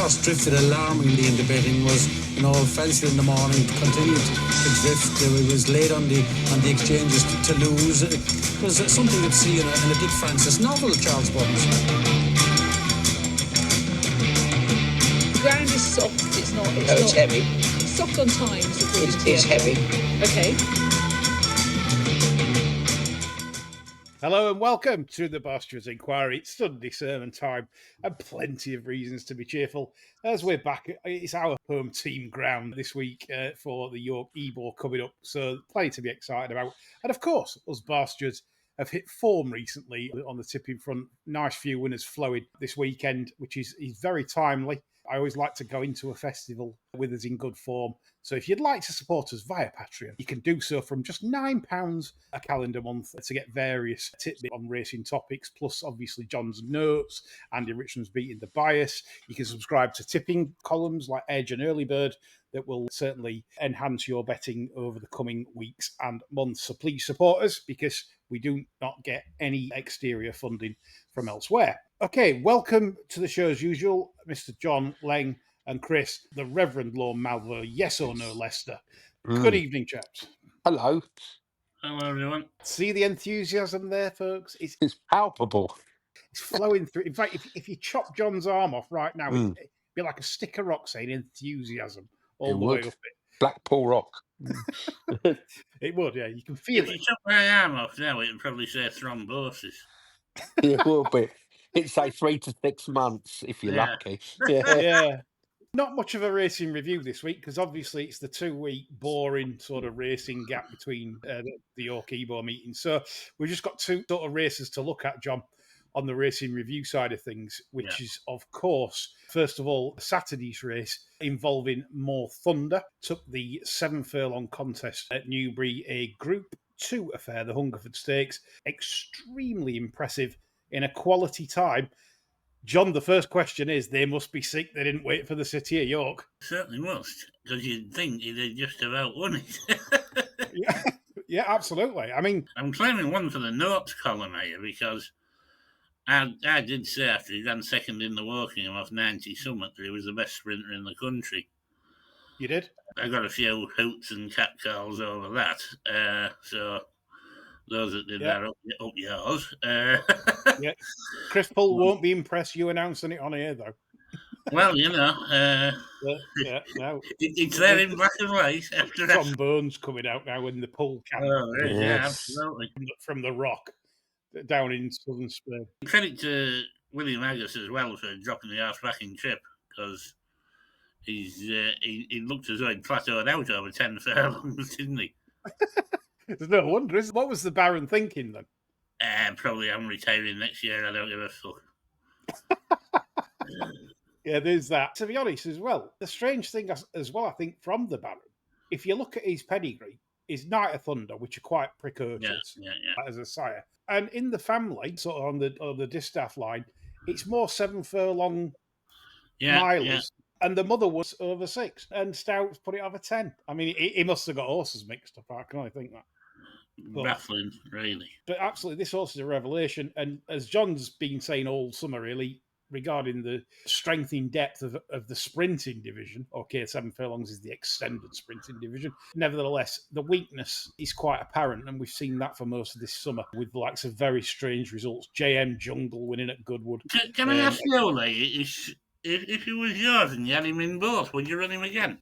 horse drifted alarmingly in the betting was, Felsted in the morning continued to drift. It was late on the exchanges to lose. It was something you'd see in a Dick Francis novel, Charles Burns. The ground is soft. It's not. It's heavy. It's soft on times. It's heavy. Okay. Hello and welcome to the Bastards Inquiry. It's Sunday sermon time and plenty of reasons to be cheerful as we're back. It's our home team ground this week for the York Ebor coming up, so plenty to be excited about. And of course, us Bastards have hit form recently on the tipping front. Nice few winners flowing this weekend, which is very timely. I always like to go into a festival with us in good form. So if you'd like to support us via Patreon, you can do so from just £9 a calendar month to get various tidbits on racing topics, plus obviously John's notes, Andy Richmond's beating the bias. You can subscribe to tipping columns like Edge and Early Bird that will certainly enhance your betting over the coming weeks and months. So please support us because we do not get any exterior funding from elsewhere. Okay, welcome to the show as usual, Mr. John Leng and Chris, the Reverend Lord Malvo. Yes or no, Lester? Good evening, chaps. Hello. Hello, everyone. See the enthusiasm there, folks? It's palpable. It's flowing through. In fact, if you chop John's arm off right now, it'd be like a stick of rock saying enthusiasm all the way up it. Blackpool Rock. It would, yeah. You can feel If it. you chop my arm off now, it would probably say thrombosis. It will be. It'd say 3 to 6 months if you're lucky. Yeah. Not much of a racing review this week because obviously it's the 2-week boring sort of racing gap between the York Ebor meetings. So we've just got two sort of races to look at, John, on the racing review side of things, which is, of course, first of all, Saturday's race involving More Thunder took the 7 furlong contest at Newbury, a Group 2 affair, the Hungerford Stakes. Extremely impressive in a quality time. John, the first question is, they must be sick they didn't wait for the City of York. Certainly must, because you'd think he'd have just about won it. Yeah, absolutely. I mean, I'm claiming one for the notes column here because I did say after he ran second in the Wokingham off 90 Summit that he was the best sprinter in the country. You did? I got a few hoots and catcalls over that, so those that did that up yours. Yeah. Chris Pull won't be impressed you announcing it on here, though. Well, No. It's there in black and white. After Tom Bones coming out now in the Pull camp. Oh, yeah, absolutely. From the Rock down in southern Spain. Credit to William Agus as well for dropping the half-backing trip because he looked as though he'd plateaued out over 10 furlongs, didn't he? There's no wonder. What was the Baron thinking then? Probably I'm retiring next year. I don't give a fuck. Yeah, there's that. To be honest as well, the strange thing as well, I think, from the Baron, if you look at his pedigree, is Knight of Thunder, which are quite precocious as a sire. And in the family, sort of on the distaff line, it's more 7 furlong milers. Yeah. And the mother was over 6, and Stout's put it over 10. I mean, he must have got horses mixed up. I can only think that. Baffling, really. But absolutely, this horse is a revelation. And as John's been saying all summer, really, regarding the strength in depth of the sprinting division, okay, 7 furlongs is the extended sprinting division. Nevertheless, the weakness is quite apparent, and we've seen that for most of this summer with the likes of very strange results. JM Jungle winning at Goodwood. Can I ask you, if he was yours and you had him in both, would you run him again?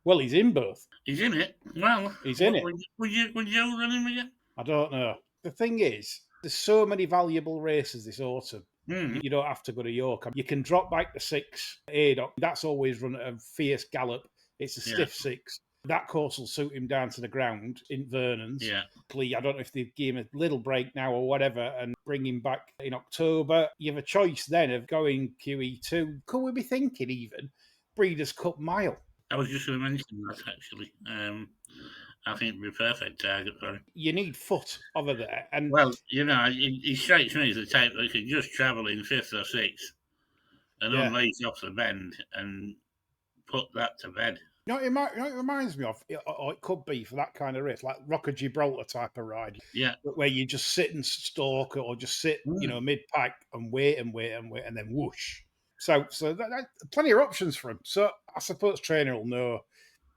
Well, he's in both. He's in it. Well, he's in it. Would you run him again? I don't know. The thing is, there's so many valuable races this autumn. You don't have to go to York. You can drop back to 6. Adoc. That's always run at a fierce gallop. It's a stiff 6. That course will suit him down to the ground in Vernon's. Yeah. I don't know if they give him a little break now or whatever and bring him back in October. You have a choice then of going QE2. Could we be thinking even Breeders' Cup Mile? I was just going to mention that, actually. I think it'd be a perfect target for him. You need foot over there. And well, he strikes me as the type that could just travel in 5th or 6th and unleash off the bend and put that to bed. You know, it reminds me of, or it could be for that kind of race, like Rock of Gibraltar type of ride. Yeah. Where you just sit and stalk or just sit, mid-pack and wait, and then whoosh. So plenty of options for him. So I suppose trainer will know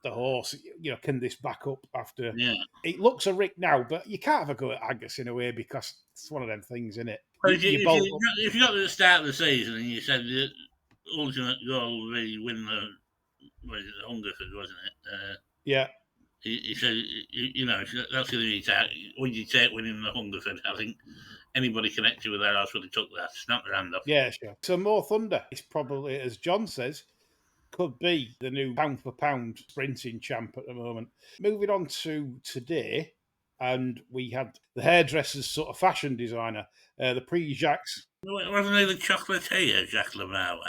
the horse. Can this back up after? Yeah. It looks a rick now, but you can't have a go at Agus in a way because it's one of them things, isn't it? Well, if you got to the start of the season and you said the ultimate goal would be win the Hungerford, wasn't it? Yeah. He said, that's going to be that. Would you take winning the Hungerford? I think anybody connected with that horse would have took that. Snap their hand off. Yeah, sure. So More Thunder is probably, as John says, could be the new pound for pound sprinting champ at the moment. Moving on to today, and we had the hairdresser's sort of fashion designer, the Pre-Jacques. Wasn't he the chocolatier, Jacques Lemar?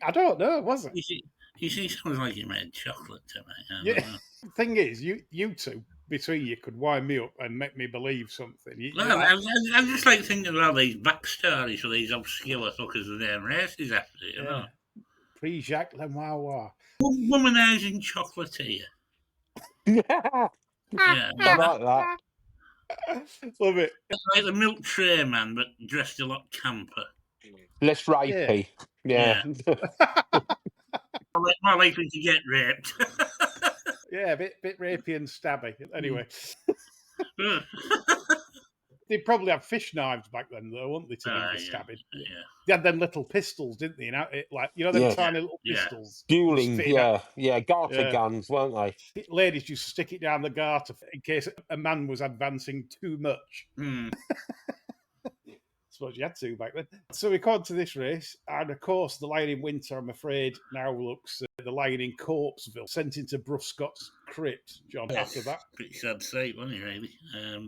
I don't know, was it? He sounds like he made chocolate to me. Yeah. The thing is, you two between you could wind me up and make me believe something. I just like thinking about these backstories for these obscure fuckers with their races after, you know. Pre-Jacques Lemar. Womanizing chocolatier. Yeah, Yeah. I like that. Love it. Like the milk tray man, but dressed a lot camper. Less rapey. Yeah. More likely to get raped. Yeah, a bit rapey and stabby. Anyway. They probably had fish knives back then, though, wouldn't they, to do the stabbing? Yeah. They had them little pistols, didn't they? Them tiny little pistols. Dueling, garter guns, weren't they? Ladies used to stick it down the garter in case a man was advancing too much. I suppose you had to back then. So we come to this race, and of course, the Lion in Winter, I'm afraid, now looks the Lion in Corpseville, sent into Bruce Scott's crypt, John, after that. Pretty sad sight, wasn't he, really?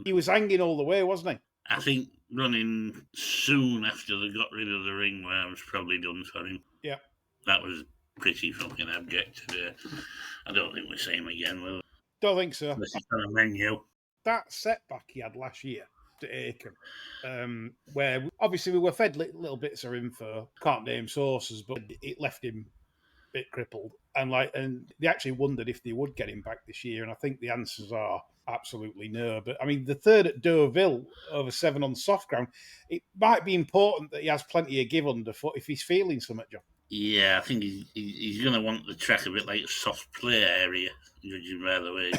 He was hanging all the way, wasn't he? I think running soon after they got rid of the ringworms probably done for him. Yeah. That was pretty fucking abject. I don't think we'll see him again, will we? Don't think so. Unless he's on a menu. That setback he had last year to Aiken, where obviously we were fed little bits of info, can't name sources, but it left him a bit crippled. And they actually wondered if they would get him back this year, and I think the answers are absolutely no. But I mean, the third at Deauville over 7 on soft ground, it might be important that he has plenty of give underfoot if he's feeling something, John. Yeah, I think he's going to want the track a bit like a soft play area, judging by the way.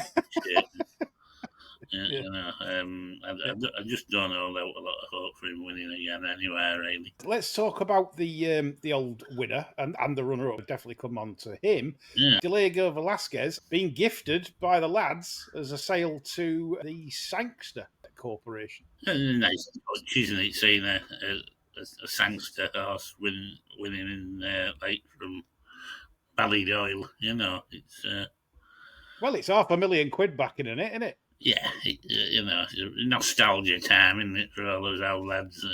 I just don't hold out a lot of hope for him winning again anywhere, really. Let's talk about the old winner and the runner-up. We'll definitely come on to him. Yeah. Diego Velasquez being gifted by the lads as a sale to the Sangster Corporation. Nice touch, isn't it? Seeing a Sangster horse winning in from Ballydoyle, it's. Well, it's £500,000 backing in it, isn't it? Yeah, nostalgia time, isn't it, for all those old lads?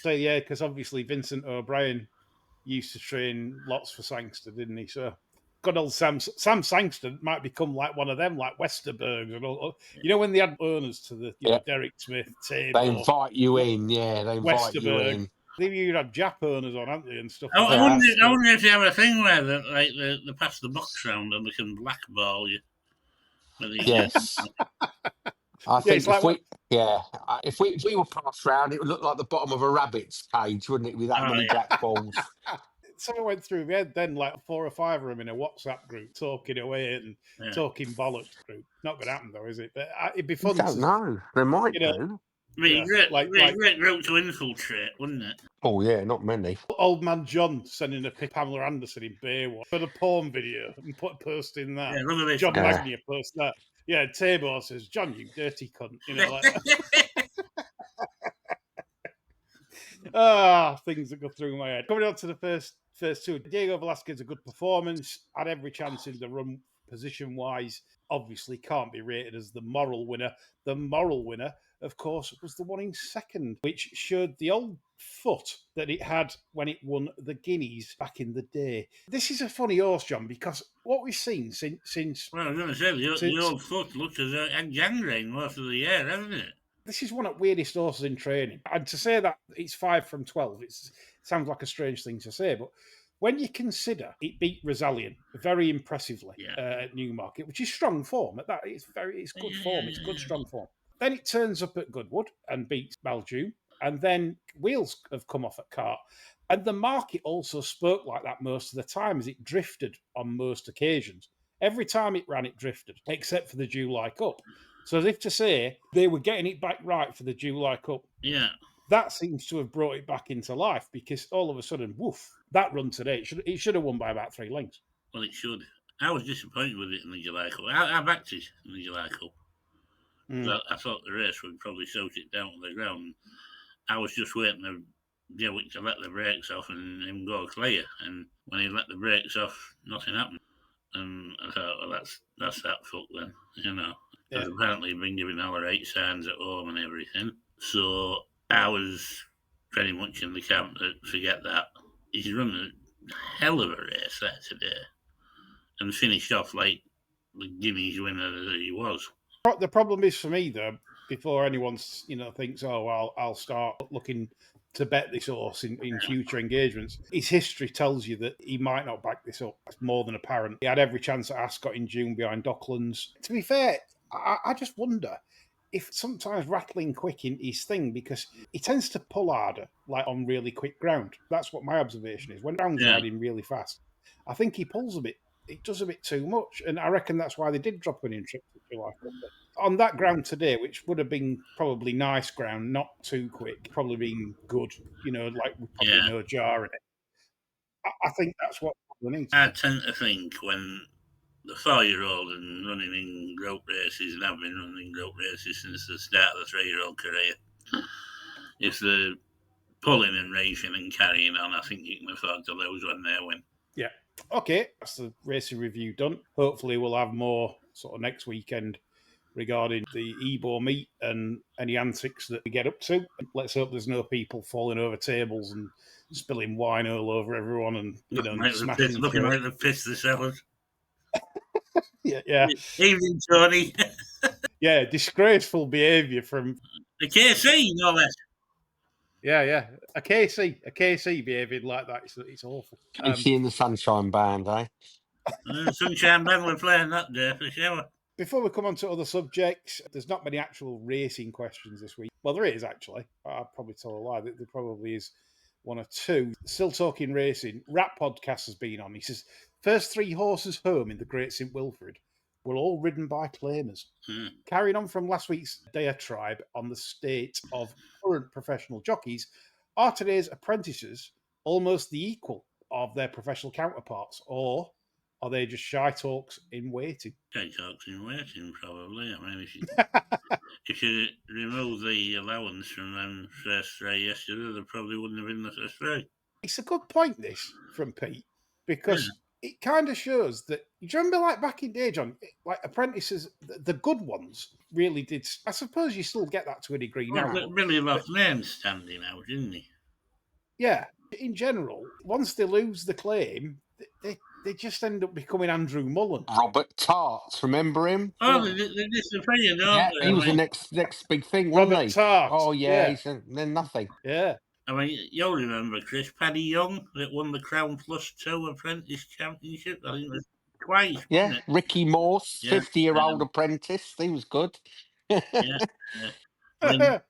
So, yeah, because obviously Vincent O'Brien used to train lots for Sangster, didn't he? So, good old Sam Sangster might become like one of them, like Westerberg and all. When they had owners to the Derek Smith, Tabor, they invite you in, they invite you in. You had Jap owners on, haven't they, and stuff. I wonder if they have a thing where they pass the box round and they can blackball you. Yes. I think if we were passed round, it would look like the bottom of a rabbit's cage, wouldn't it, with that many black balls? Someone went through my head then, like 4 or 5 of them in a WhatsApp group, talking away and talking bollocks group. Not going to happen, though, is it? But it'd be fun. I don't know. They might do. Great group to infiltrate, wouldn't it? Oh, yeah, not many. Old man John sending a pic Pamela Anderson in Baywatch for the porn video and posting that. Yeah, John Magnier post that. Yeah, Tabor says, John, you dirty cunt. Things that go through my head. Coming on to the first two, Diego Velasquez, a good performance, had every chance in the run position-wise. Obviously can't be rated as the moral winner. The moral winner, of course, was the one in second, which showed the old foot that it had when it won the Guineas back in the day. This is a funny horse, John, because what we've seen since... Well, I was going to say, the old foot looked as a gangrene most of the year, hasn't it? This is one of the weirdest horses in training. And to say that it's 5 from 12, it sounds like a strange thing to say, but when you consider it beat Rosalien very impressively at Newmarket, which is strong form, at that it's good form, it's good strong form. Then it turns up at Goodwood and beats Baljew. and then wheels have come off at cart. And the market also spoke like that most of the time, as it drifted on most occasions. Every time it ran, it drifted, except for the July Cup. So as if to say, they were getting it back right for the July Cup. Yeah. That seems to have brought it back into life, because all of a sudden, woof, that run today, it should have won by about 3 lengths. Well, it should. I was disappointed with it in the July Cup. I backed it in the July Cup. I thought the race would probably shoot it down to the ground. I was just waiting for Jewick to let the brakes off and him go clear. And when he let the brakes off, nothing happened. And I thought, well, that's that fuck then, you know. Because apparently he'd been giving all her 8 signs at home and everything. So I was pretty much in the camp that forget that. He's run a hell of a race there today and finished off like the Guineas winner that he was. The problem is for me, though, before anyone thinks, oh, well, I'll start looking to bet this horse in future engagements, his history tells you that he might not back this up. It's more than apparent. He had every chance at Ascot in June behind Docklands. To be fair, I just wonder if sometimes rattling quick in his thing, because he tends to pull harder, like on really quick ground. That's what my observation is. When ground's riding really fast, I think he pulls a bit. It does a bit too much, and I reckon that's why they did drop an in trip to July. On that ground today, which would have been probably nice ground, not too quick, probably been good, like we probably no jar in it. I think that's what we need. I tend to think when the 4-year-old and running in rope races, and I've been running rope races since the start of the 3-year-old career, if they're pulling and racing and carrying on, I think you can afford to lose when they win. Yeah. Okay, that's the racing review done. Hopefully we'll have more sort of next weekend regarding the Ebor meet and any antics that we get up to. Let's hope there's no people falling over tables and spilling wine all over everyone and smashing looking like the piss themselves. Yeah. Evening, Tony. Yeah, disgraceful behaviour from the KC, no less. Yeah. A KC behaving like that, it's awful. KC in the Sunshine Band, eh? Sunshine Band were playing that day for sure. Before we come on to other subjects, there's not many actual racing questions this week. Well, there is actually. I'll probably tell a lie. There probably is 1 or 2. Still talking racing. Rat Podcast has been on. He says, first 3 horses home in the Great St Wilfrid were all ridden by claimers. Carrying on from last week's diatribe on the state of current professional jockeys, are today's apprentices almost the equal of their professional counterparts, or are they just shy talks in waiting? Shy talks in waiting, probably. I mean, if you remove the allowance from them first 3 yesterday, they probably wouldn't have been the first 3. It's a good point, this, from Pete, because it kind of shows that, do you remember like back in day, John, like apprentices, the good ones really did, I suppose you still get that to a degree now. But Billy lost names standing out, didn't he? Yeah. In general, once they lose the claim, they just end up becoming Andrew Mullen. Robert Tarts, remember him? Oh, they disappear, don't yeah, they? he was the next big thing, wasn't Robert he? Tarts. Oh, yeah. Then nothing. Yeah. I mean, you'll remember, Chris, Paddy Young, that won the Crown Plus 2 Apprentice Championship. I think it was twice, wasn't it? Ricky Morse, 50-year-old apprentice. He was good. Yeah. I mean,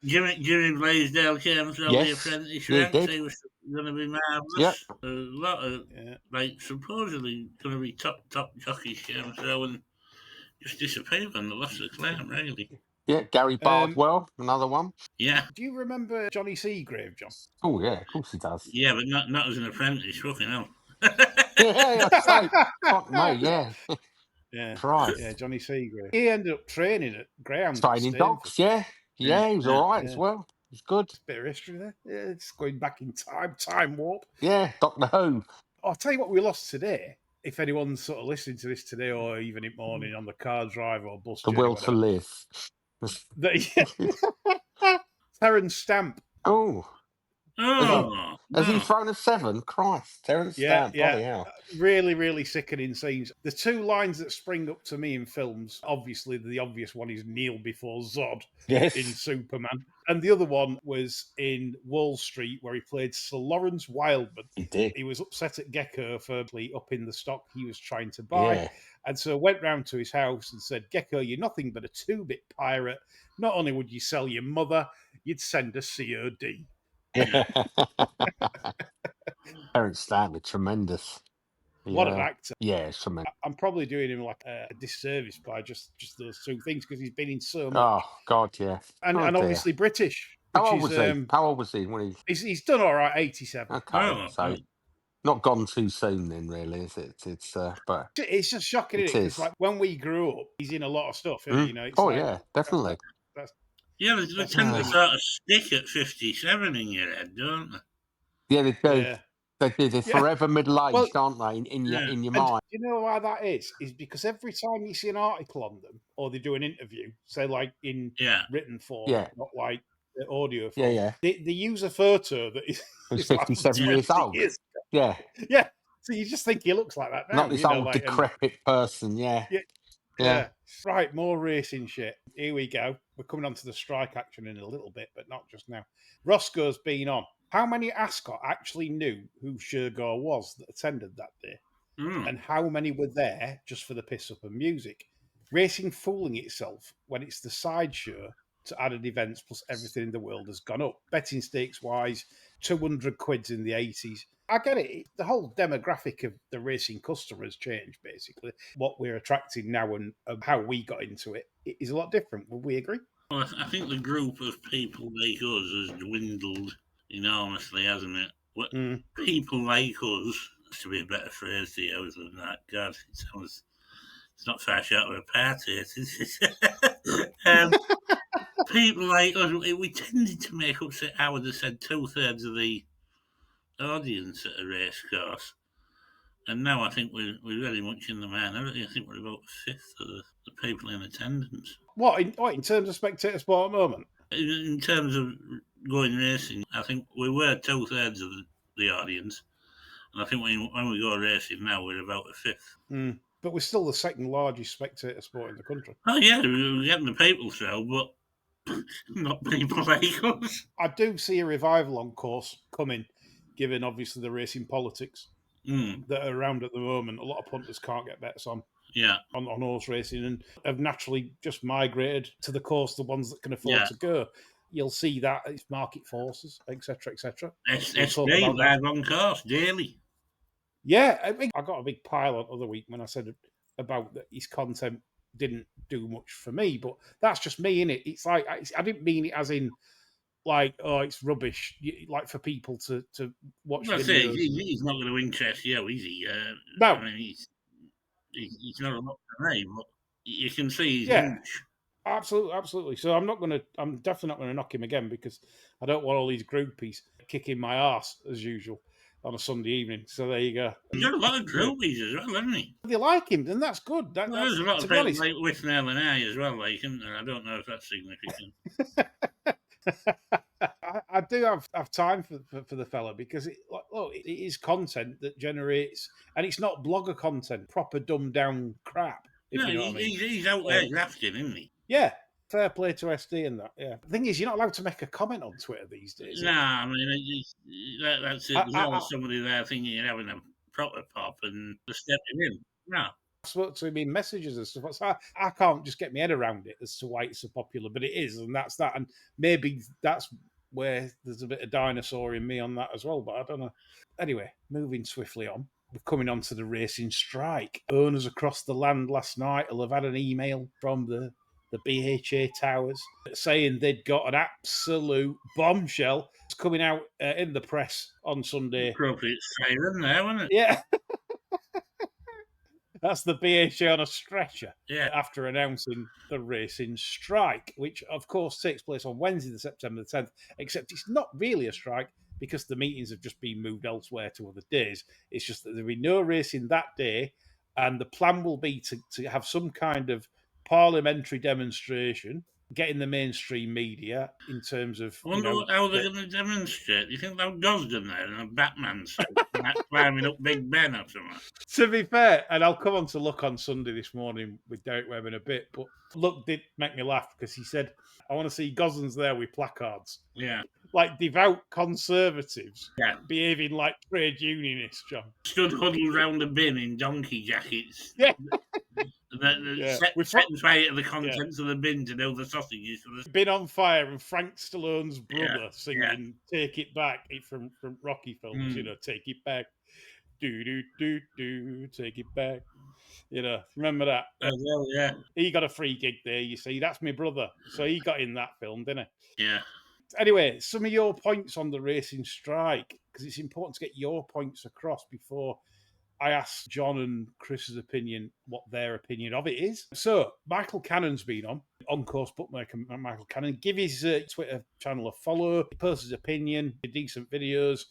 Jimmy Blaisdell came from the apprentice ranks. He was going to be marvellous. Yep. A lot of, supposedly going to be top jockeys came through and just disappeared when they lost the claim, really. Yeah, Gary Bardwell, another one. Yeah. Do you remember Johnny Seagrave, John? Oh, yeah, of course he does. Yeah, but not as an apprentice, fucking hell. Fuck me, yeah. Yeah. Christ. Yeah, Johnny Seagrave. He ended up training at Greyhound. Training dogs, yeah. Yeah, he was all right as well. He's good. Bit of history there. Yeah, it's going back in time warp. Yeah, Doctor Who. I'll tell you what we lost today. If anyone's sort of listening to this today or even in morning on the car drive or bus The journey, will to live. Terence Stamp. Oh. Has he thrown a 7? Christ, Terence Stamp, bloody hell. Really, really sickening scenes. The 2 lines that spring up to me in films, obviously the obvious one is kneel before Zod in Superman. And the other one was in Wall Street, where he played Sir Lawrence Wildman. He did. He was upset at Gecko for up in the stock he was trying to buy. Yeah. And so went round to his house and said, Gecko, you're nothing but a 2-bit pirate. Not only would you sell your mother, you'd send a COD. Yeah. Terence Stanley, tremendous. What an actor. Yeah, it's tremendous. I'm probably doing him like a disservice by just those two things because he's been in so much. Oh, God, yeah. And obviously British. How old was he? How old was he when he... He's done all right, 87. Okay, so not gone too soon then, really, is it? But it's just shocking, isn't it? Because like when we grew up, he's in a lot of stuff, isn't he? You know, it's yeah, definitely. They tend to sort of stick at 57 in your head, don't they? Yeah, they do. Yeah. They're forever middle-aged, aren't they, in your mind? Do you know why that is? Is because every time you see an article on them or they do an interview, say like in written form, not like the audio form, they use a photo that is 57 years old. Yeah. So you just think he looks like that now. Not this old decrepit person, yeah. Right, more racing shit. Here we go. We're coming on to the strike action in a little bit, but not just now. Roscoe's been on. How many Ascot actually knew who Shergar was that attended that day? And how many were there just for the piss up and music? Racing fooling itself when it's the sideshow to added events plus everything in the world has gone up. Betting stakes wise, 200 quids in the 80s. I get it. The whole demographic of the racing customer has changed, basically. What we're attracting now and how we got into it is a lot different. Would we agree? Well, I think the group of people like us has dwindled enormously, hasn't it? People like us, to be a better phrase to use than that. God, it's not far short of a party, is it? People like us, we tended to make up, I would have said 2/3 of the audience at a race course. And now I think we're very much in the minority. I think we're about a fifth of the people in attendance. What, in terms of spectator sport at the moment? In terms of going racing, I think we were 2/3 of the audience. And I think when we go racing now, we're about a fifth. But we're still the second largest spectator sport in the country. Oh, yeah, we're getting the people through, but not people like us. I do see a revival on course coming, given obviously the racing politics that are around at the moment. A lot of punters can't get bets on horse racing and have naturally just migrated to the course, the ones that can afford to go. You'll see that it's market forces, etc., etc. It's live on course daily. Yeah, I got a big pile on other week when I said about that his content didn't do much for me, but that's just me, innit? It's like I didn't mean it as in like, oh, it's rubbish, like for people to watch. Well, he's not going to interest you, is he? No, I mean, he's not a lot for me, but you can see he's huge. Absolutely. So I'm definitely not going to knock him again because I don't want all these groupies kicking my arse as usual on a Sunday evening. So there you go. He's got a lot of groupies as well, hasn't he? They like him, then that's good. There's a lot of people like Whitnell and I as well, like him. I don't know if that's significant. I do have time for the fella because it is content that generates, and it's not blogger content, proper dumbed down crap. No, you know what I mean. He's out there grafting, isn't he? Yeah. Fair play to SD and that, yeah. The thing is, you're not allowed to make a comment on Twitter these days. Nah, I mean, that's it. There's always somebody there thinking you're having a proper pop and they're stepping in. No. I spoke to him in messages and stuff. So I can't just get my head around it as to why it's so popular, but it is, and that's that. And maybe that's where there's a bit of dinosaur in me on that as well, but I don't know. Anyway, moving swiftly on. We're coming on to the racing strike. Owners across the land last night will have had an email from the BHA towers saying they'd got an absolute bombshell. It's coming out in the press on Sunday. Appropriate siren there, wasn't it? Yeah. That's the BHA on a stretcher. Yeah. After announcing the racing strike, which of course takes place on Wednesday, September the 10th, except it's not really a strike because the meetings have just been moved elsewhere to other days. It's just that there'll be no racing that day, and the plan will be to have some kind of parliamentary demonstration, getting the mainstream media in terms of. I wonder how they're going to demonstrate. Do you think they'll Gosden there in a Batman suit, climbing up Big Ben or something? To be fair, and I'll come on to Luck on Sunday this morning with Derek Webb in a bit, but Luck did make me laugh because he said, I want to see Gosden's there with placards. Yeah. Like devout conservatives behaving like trade unionists, John. Stood huddled round a bin in donkey jackets. Yeah. Setting fire to the contents of the bin to know the sausages. Bin on fire, and Frank Stallone's brother singing "Take It Back" from Rocky films. You know, take it back, do do do do, take it back. You know, remember that? Yeah. He got a free gig there. You see, that's my brother, so he got in that film, didn't he? Yeah. Anyway, some of your points on the racing strike, because it's important to get your points across before I asked John and Chris's opinion, what their opinion of it is. So, Michael Cannon's been on course bookmaker Michael Cannon. Give his Twitter channel a follow. He posts his opinion, decent videos.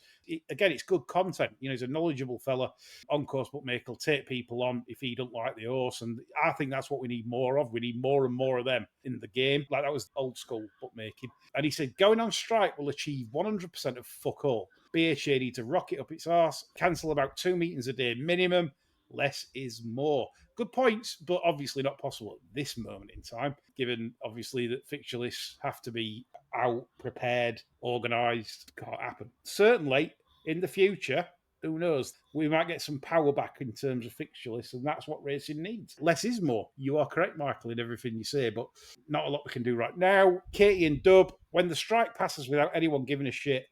Again, it's good content. You know, he's a knowledgeable fella. On course bookmaker will take people on if he don't like the horse, and I think that's what we need more of. We need more and more of them in the game. Like that was old school bookmaking. And he said, going on strike will achieve 100% of fuck all. BHA need to rocket up its arse, cancel about 2 meetings a day minimum. Less is more. Good points, but obviously not possible at this moment in time, given obviously that fixture lists have to be out, prepared, organised. Can't happen. Certainly in the future, who knows? We might get some power back in terms of fixture lists, and that's what racing needs. Less is more. You are correct, Michael, in everything you say, but not a lot we can do right now. Katie and Dub, when the strike passes without anyone giving a shit,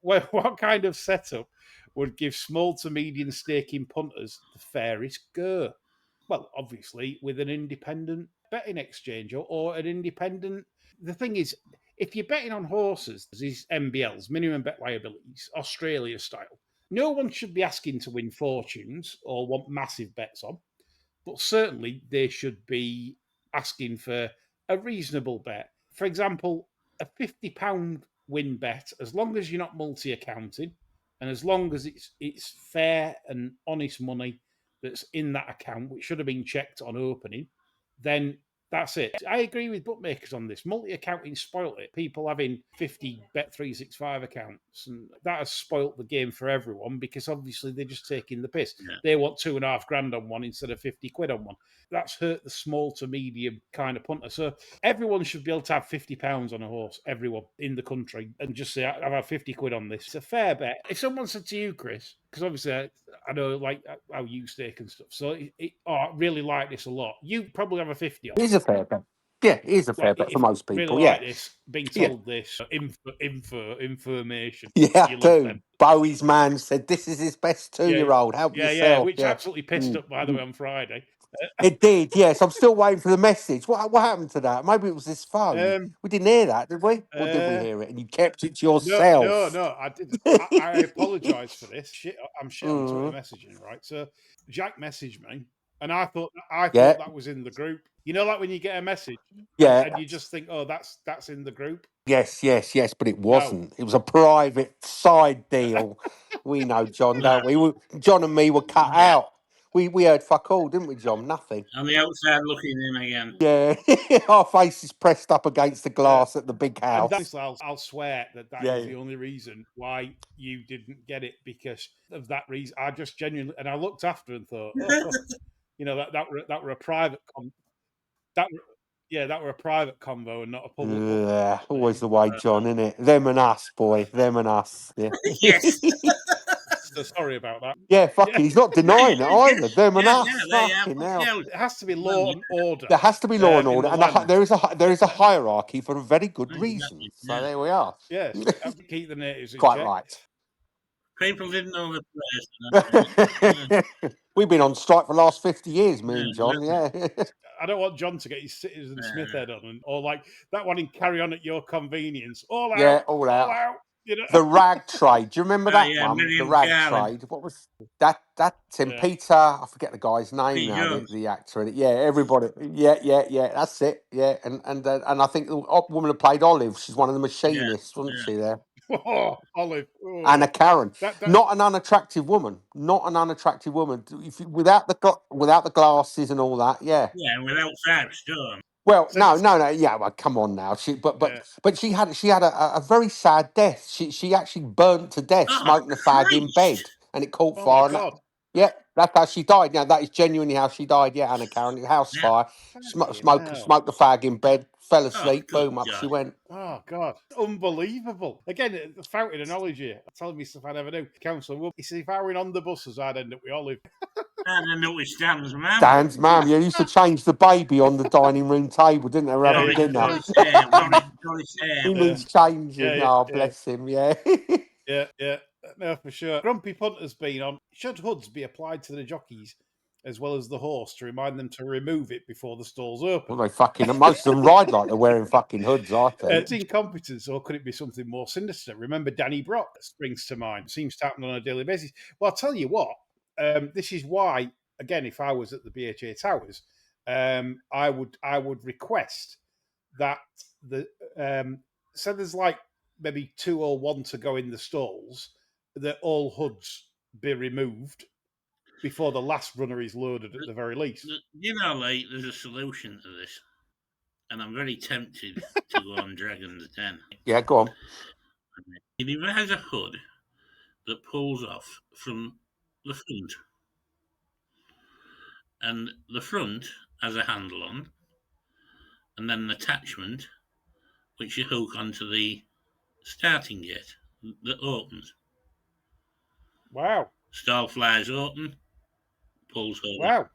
what kind of setup would give small to medium staking punters the fairest go? Well, obviously, with an independent betting exchange or an independent. The thing is, if you're betting on horses, these MBLs, minimum bet liabilities, Australia style, no one should be asking to win fortunes or want massive bets on, but certainly they should be asking for a reasonable bet. For example, a £50 win bet, as long as you're not multi-accounting, and as long as it's fair and honest money that's in that account, which should have been checked on opening, then that's it. I agree with bookmakers on this. Multi-accounting spoilt it. People having 50 Bet365 accounts, and that has spoilt the game for everyone because obviously they're just taking the piss. Yeah. They want £2.5 on one instead of 50 quid on one. That's hurt the small to medium kind of punter. So everyone should be able to have £50 on a horse, everyone in the country, and just say, I've had 50 quid on this. It's a fair bet. If someone said to you, Chris, because obviously I know like how you stake and stuff, so I really like this a lot. You probably have a 50 on. It is a fair bet. Yeah, it is a fair bet for most people. Really Yeah, like this, being told this information. yeah, I You love do. them. Bowie's man said this is his best 2-year-old. Help yourself. Which absolutely pissed up, by the way, on Friday. It did, yes. I'm still waiting for the message. What happened to that? Maybe it was his phone. We didn't hear that, did we? Or did we hear it? And you kept it to yourself. No, I didn't. I apologise for this. I'm shit on Twitter messaging, right? So Jack messaged me, and I thought that was in the group. You know, like when you get a message, and you just think, oh, that's in the group. Yes, but it wasn't. No. It was a private side deal. We know, John, don't we? John and me were cut out. We heard fuck all, didn't we, John? Nothing. On the outside looking in again. Yeah, our faces pressed up against the glass at the big house. And I'll swear that is the only reason why you didn't get it, because of that reason. I just genuinely, and I looked after and thought, you know, that were a private that were a private convo and not a public one. Yeah, always the way, John, isn't it? Them and us, boy. Them and us. Yeah. Yes. So sorry about that. Yeah, fuck it. He's not denying it either. Them and us. Fucking hell. It has to be law and order. There has to be law and order, and there is a hierarchy for a very good reason. So there we are. Yes, keep the natives in quite check. Right. People didn't know the place. We've been on strike for the last 50 years, me and John. Yeah. I don't want John to get his Citizen Smith head on, or like that one in Carry On at Your Convenience. All out. Yeah, all out. You know? The rag trade. Do you remember that one? The rag trade. What was that? Tim Peter. I forget the guy's name now. The actor. Yeah, everybody. Yeah. That's it. Yeah, and I think the woman who played Olive. She's one of the machinists, wasn't she? There. Oh, Olive. Oh. Anna Karen. Not an unattractive woman. Without the glasses and all that. Yeah. Yeah, without Firestone. Well, no. Yeah, well, come on now. But she had a very sad death. She actually burnt to death smoking a fag in bed, and it caught fire. That's how she died. Now that is genuinely how she died. Yeah, Anna Karen, house fire. Smoked a fag in bed, fell asleep. Boom, up she went. Oh God, unbelievable! Again, the fountain of knowledge here. Telling me stuff I never knew. Councillor, he said if I were on the buses, I'd end up with Olive. I don't know which Stan's mum. Dan's mum. You used to change the baby on the dining room table, didn't they? We're having dinner. Sorry, He needs changing. Yeah, Oh, yeah. bless him. Yeah. Yeah. No, for sure. Grumpy Punter's been on. Should hoods be applied to the jockeys as well as the horse to remind them to remove it before the stall's open? Well, most of them ride like they're wearing fucking hoods, I think. It's incompetence, or could it be something more sinister? Remember Danny Brock springs to mind. Seems to happen on a daily basis. Well, I'll tell you what, this is why, again, if I was at the BHA Towers, I would request that so there's like maybe 2 or 1 to go in the stalls, that all hoods be removed before the last runner is loaded at the very least. You know, like, there's a solution to this, and I'm very tempted to go on Dragon's Den. Yeah, go on. He has a hood that pulls off from the front, and the front has a handle on, and then an attachment which you hook onto the starting gate that opens. Wow. Stall flies open, pulls over. Wow.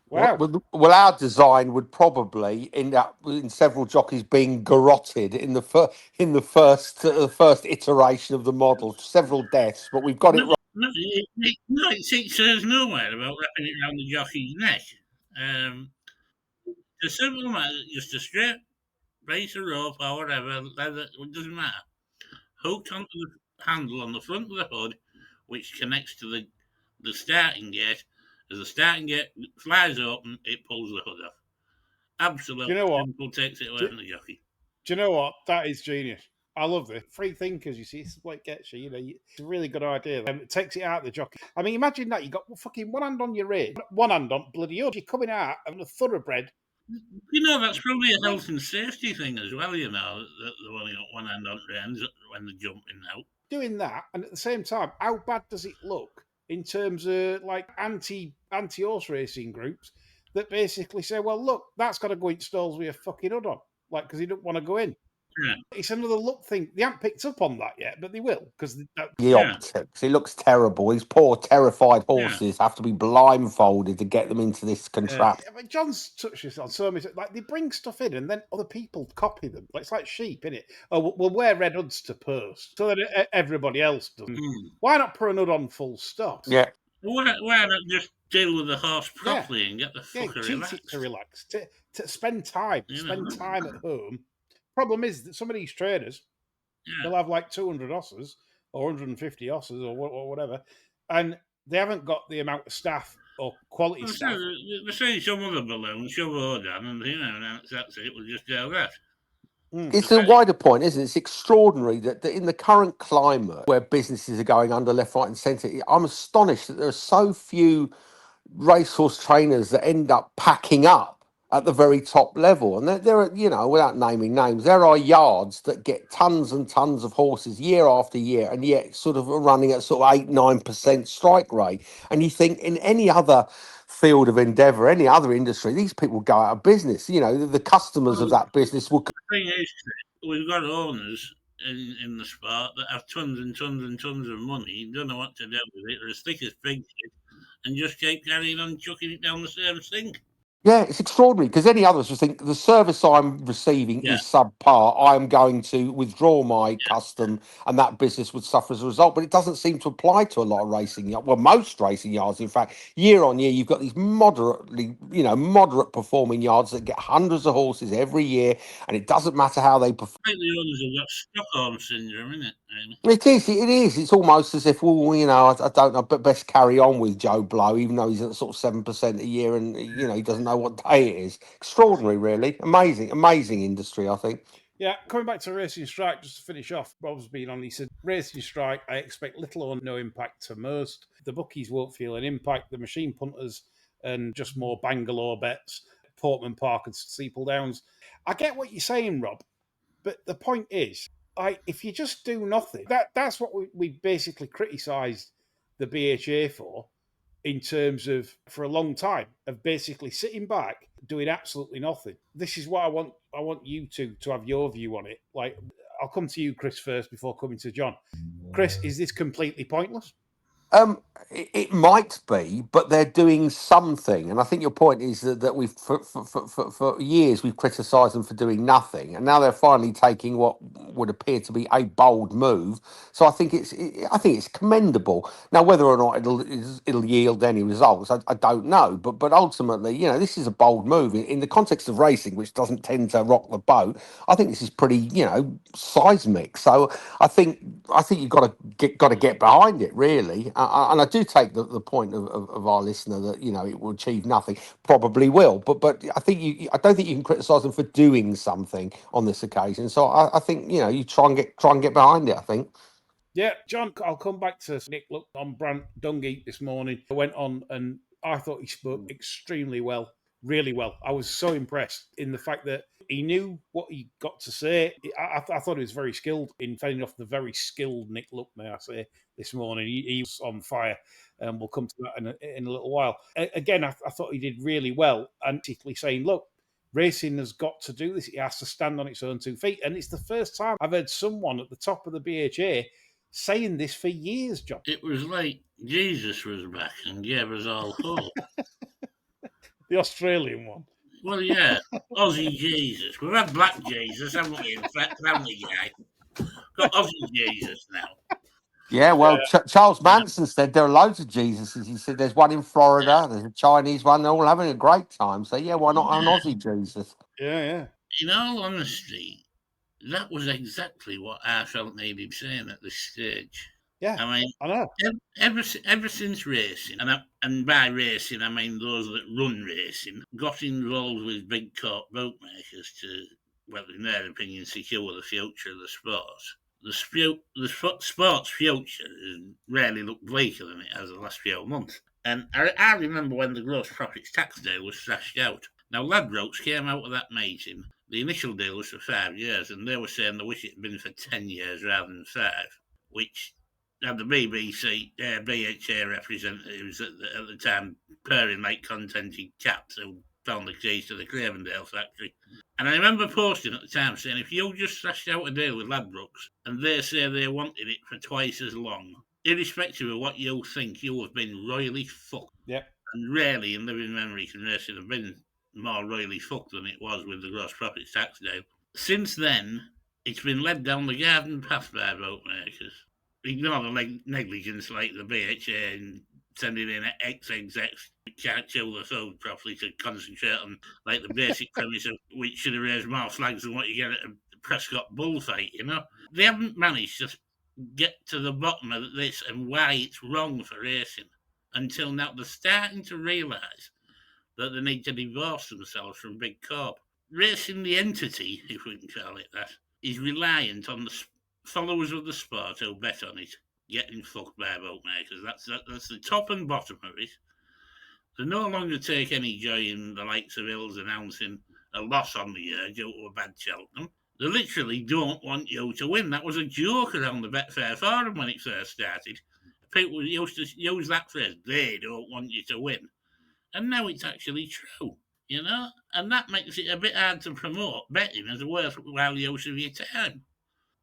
Wow. Well, our design would probably end up in several jockeys being garroted in the first iteration of the model. Several deaths, but we've got it right. No, it says nowhere about wrapping it around the jockey's neck. It's a simple matter, just a straight brace of rope or whatever, leather, it doesn't matter. Hooked onto the handle on the front of the hood, which connects to the starting gate. As the starting gate flies open, it pulls the hood off. Absolutely simple, takes it away from the jockey. Do you know what? That is genius. I love this. Free thinkers, you see, it's what gets you. It's a really good idea. It takes it out of the jockey. I mean, imagine that. You got fucking one hand on your rear, one hand on bloody hood. You're coming out of a thoroughbred. You know, that's probably a health and safety thing as well, you know, that they've only got one hand on the ends when they're jumping out. Doing that, and at the same time, how bad does it look in terms of like anti-horse racing groups that basically say, well, look, that's got to go in stalls with a fucking hood on, like, because he don't want to go in. Yeah. It's another look thing. They haven't picked up on that yet, but they will, because optics. It looks terrible. These poor, terrified horses have to be blindfolded to get them into this contraption. But John's touched this on so many. Like, they bring stuff in, and then other people copy them. Like, it's like sheep, isn't it? Oh, we'll wear red hoods to post, so that everybody else does. Why not put a hood on full stop? Yeah. Why not just deal with the horse properly and get the fucker relaxed? To relax, to spend time, at home. Problem is that some of these trainers, they'll have like 200 horses or 150 horses or whatever, and they haven't got the amount of staff or quality staff. They're saying some other balloon, shove her down, and that's it. We'll just do that. It's a wider point, isn't it? It's extraordinary that in the current climate where businesses are going under left, right, and centre, I'm astonished that there are so few racehorse trainers that end up packing up at the very top level. And there are, you know, without naming names, there are yards that get tons and tons of horses year after year, and yet sort of are running at sort of 8-9% strike rate. And you think in any other field of endeavour, any other industry, these people go out of business. You know, the customers of that business will. The thing is, we've got owners in the sport that have tons and tons and tons of money, don't know what to do with it, they're as thick as pig shit, and just keep carrying on chucking it down the same sink. Yeah, it's extraordinary, because any others would think the service I'm receiving is subpar. I'm going to withdraw my custom, and that business would suffer as a result. But it doesn't seem to apply to a lot of racing yards. Well, most racing yards, in fact, year on year, you've got these moderate performing yards that get hundreds of horses every year, and it doesn't matter how they perform. I think the owners have got Stockholm syndrome, isn't it? It is. It's almost as if, well, you know, I don't know, but best carry on with Joe Blow, even though he's at sort of 7% a year, and you know he doesn't know what day it is. Extraordinary, really. Amazing industry, I think. Yeah, coming back to Racing Strike, just to finish off, Bob's been on, he said, Racing Strike, I expect little or no impact to most. The bookies won't feel an impact. The machine punters and just more Bangalore bets, Portman Park and Steeple Downs. I get what you're saying, Rob, but the point is, if you just do nothing, that's what we basically criticised the BHA for, in terms of, for a long time, of basically sitting back, doing absolutely nothing. This is what I want you to have your view on it. Like, I'll come to you, Chris, first before coming to John. Chris, is this completely pointless? It might be, but they're doing something, and I think your point is that we've for years we've criticised them for doing nothing, and now they're finally taking what would appear to be a bold move. So I think it's commendable. Now, whether or not it'll yield any results, I don't know. But ultimately, this is a bold move in the context of racing, which doesn't tend to rock the boat. I think this is pretty seismic. So I think you've got to get behind it, really. And I do take the point of our listener that it will achieve nothing. Probably will, but I don't think you can criticise them for doing something on this occasion. So I think you try and get behind it. I think. Yeah, John, I'll come back to Nick Luck on Brant Dungy this morning. I went on and I thought he spoke extremely well, really well. I was so impressed in the fact that he knew what he got to say. I thought he was very skilled in fending off the very skilled Nick Luck, may I say, this morning. He was on fire, and we'll come to that in a little while. Again, I thought he did really well, and particularly saying, look, racing has got to do this. It has to stand on its own 2 feet. And it's the first time I've heard someone at the top of the BHA saying this for years, John. It was like Jesus was back and gave us all hope. The Australian one. Well, yeah, Aussie Jesus. We've had Black Jesus, haven't we, in Family Guy? Got Aussie Jesus now. Yeah, well, Charles Manson said there are loads of Jesuses. He said there's one in Florida, there's a Chinese one, they're all having a great time. So, yeah, why not an Aussie Jesus? Yeah. In all honesty, that was exactly what I felt maybe saying at this stage. Yeah, I mean, I know. Ever since racing, and by racing I mean those that run racing, got involved with big corp boat makers to, well, in their opinion, secure the future of the sport. The sport's future has rarely looked bleaker than it has the last few months. And I remember when the gross profits tax deal was thrashed out. Now, Ladbrokes came out of that meeting. The initial deal was for 5 years, and they were saying they wish it had been for 10 years rather than 5, which had the BBC, BHA representatives at the time purring like contented cats who found the keys to the Cravendale factory. And I remember posting at the time saying, if you just thrashed out a deal with Ladbrokes and they say they wanted it for twice as long, irrespective of what you think, you have been royally fucked. Yeah. And rarely in living memory can racing have been more royally fucked than it was with the gross profits tax deal. Since then, it's been led down the garden path by boat makers. Ignore the negligence like the BHA and sending in ex-execs who can't chew the food properly to concentrate on like the basic premise of which should have raised more flags than what you get at a Prescott bullfight, They haven't managed to get to the bottom of this and why it's wrong for racing until now. They're starting to realise that they need to divorce themselves from Big Corp. Racing, the entity, if we can call it that, is reliant on the followers of the sport who bet on it getting fucked by boatmakers. That's the top and bottom of it. They no longer take any joy in the likes of Hills announcing a loss on the year due to a bad Cheltenham. They literally don't want you to win. That was a joke around the Betfair Forum when it first started. People used to use that phrase, they don't want you to win. And now it's actually true, and that makes it a bit hard to promote betting as a worthwhile use of your time.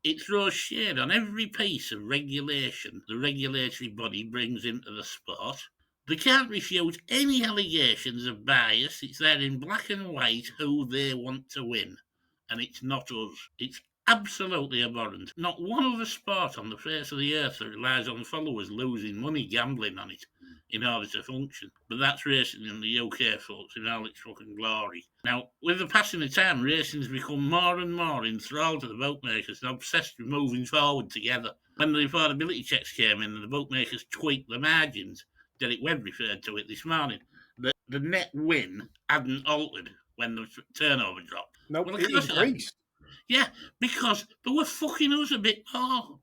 It throws shade on every piece of regulation the regulatory body brings into the sport. They can't refute any allegations of bias. It's there in black and white who they want to win. And it's not us. It's absolutely abhorrent. Not one other sport on the face of the earth that relies on followers losing money gambling on it in order to function. But that's racing in the UK, folks, in all its fucking glory. Now, with the passing of time, racing's become more and more enthralled to the bookmakers and obsessed with moving forward together. When the affordability checks came in and the bookmakers tweaked the margins, Derek Webb referred to it this morning, that the net win hadn't altered when the turnover dropped. No, it increased. Yeah, because they were fucking us a bit more.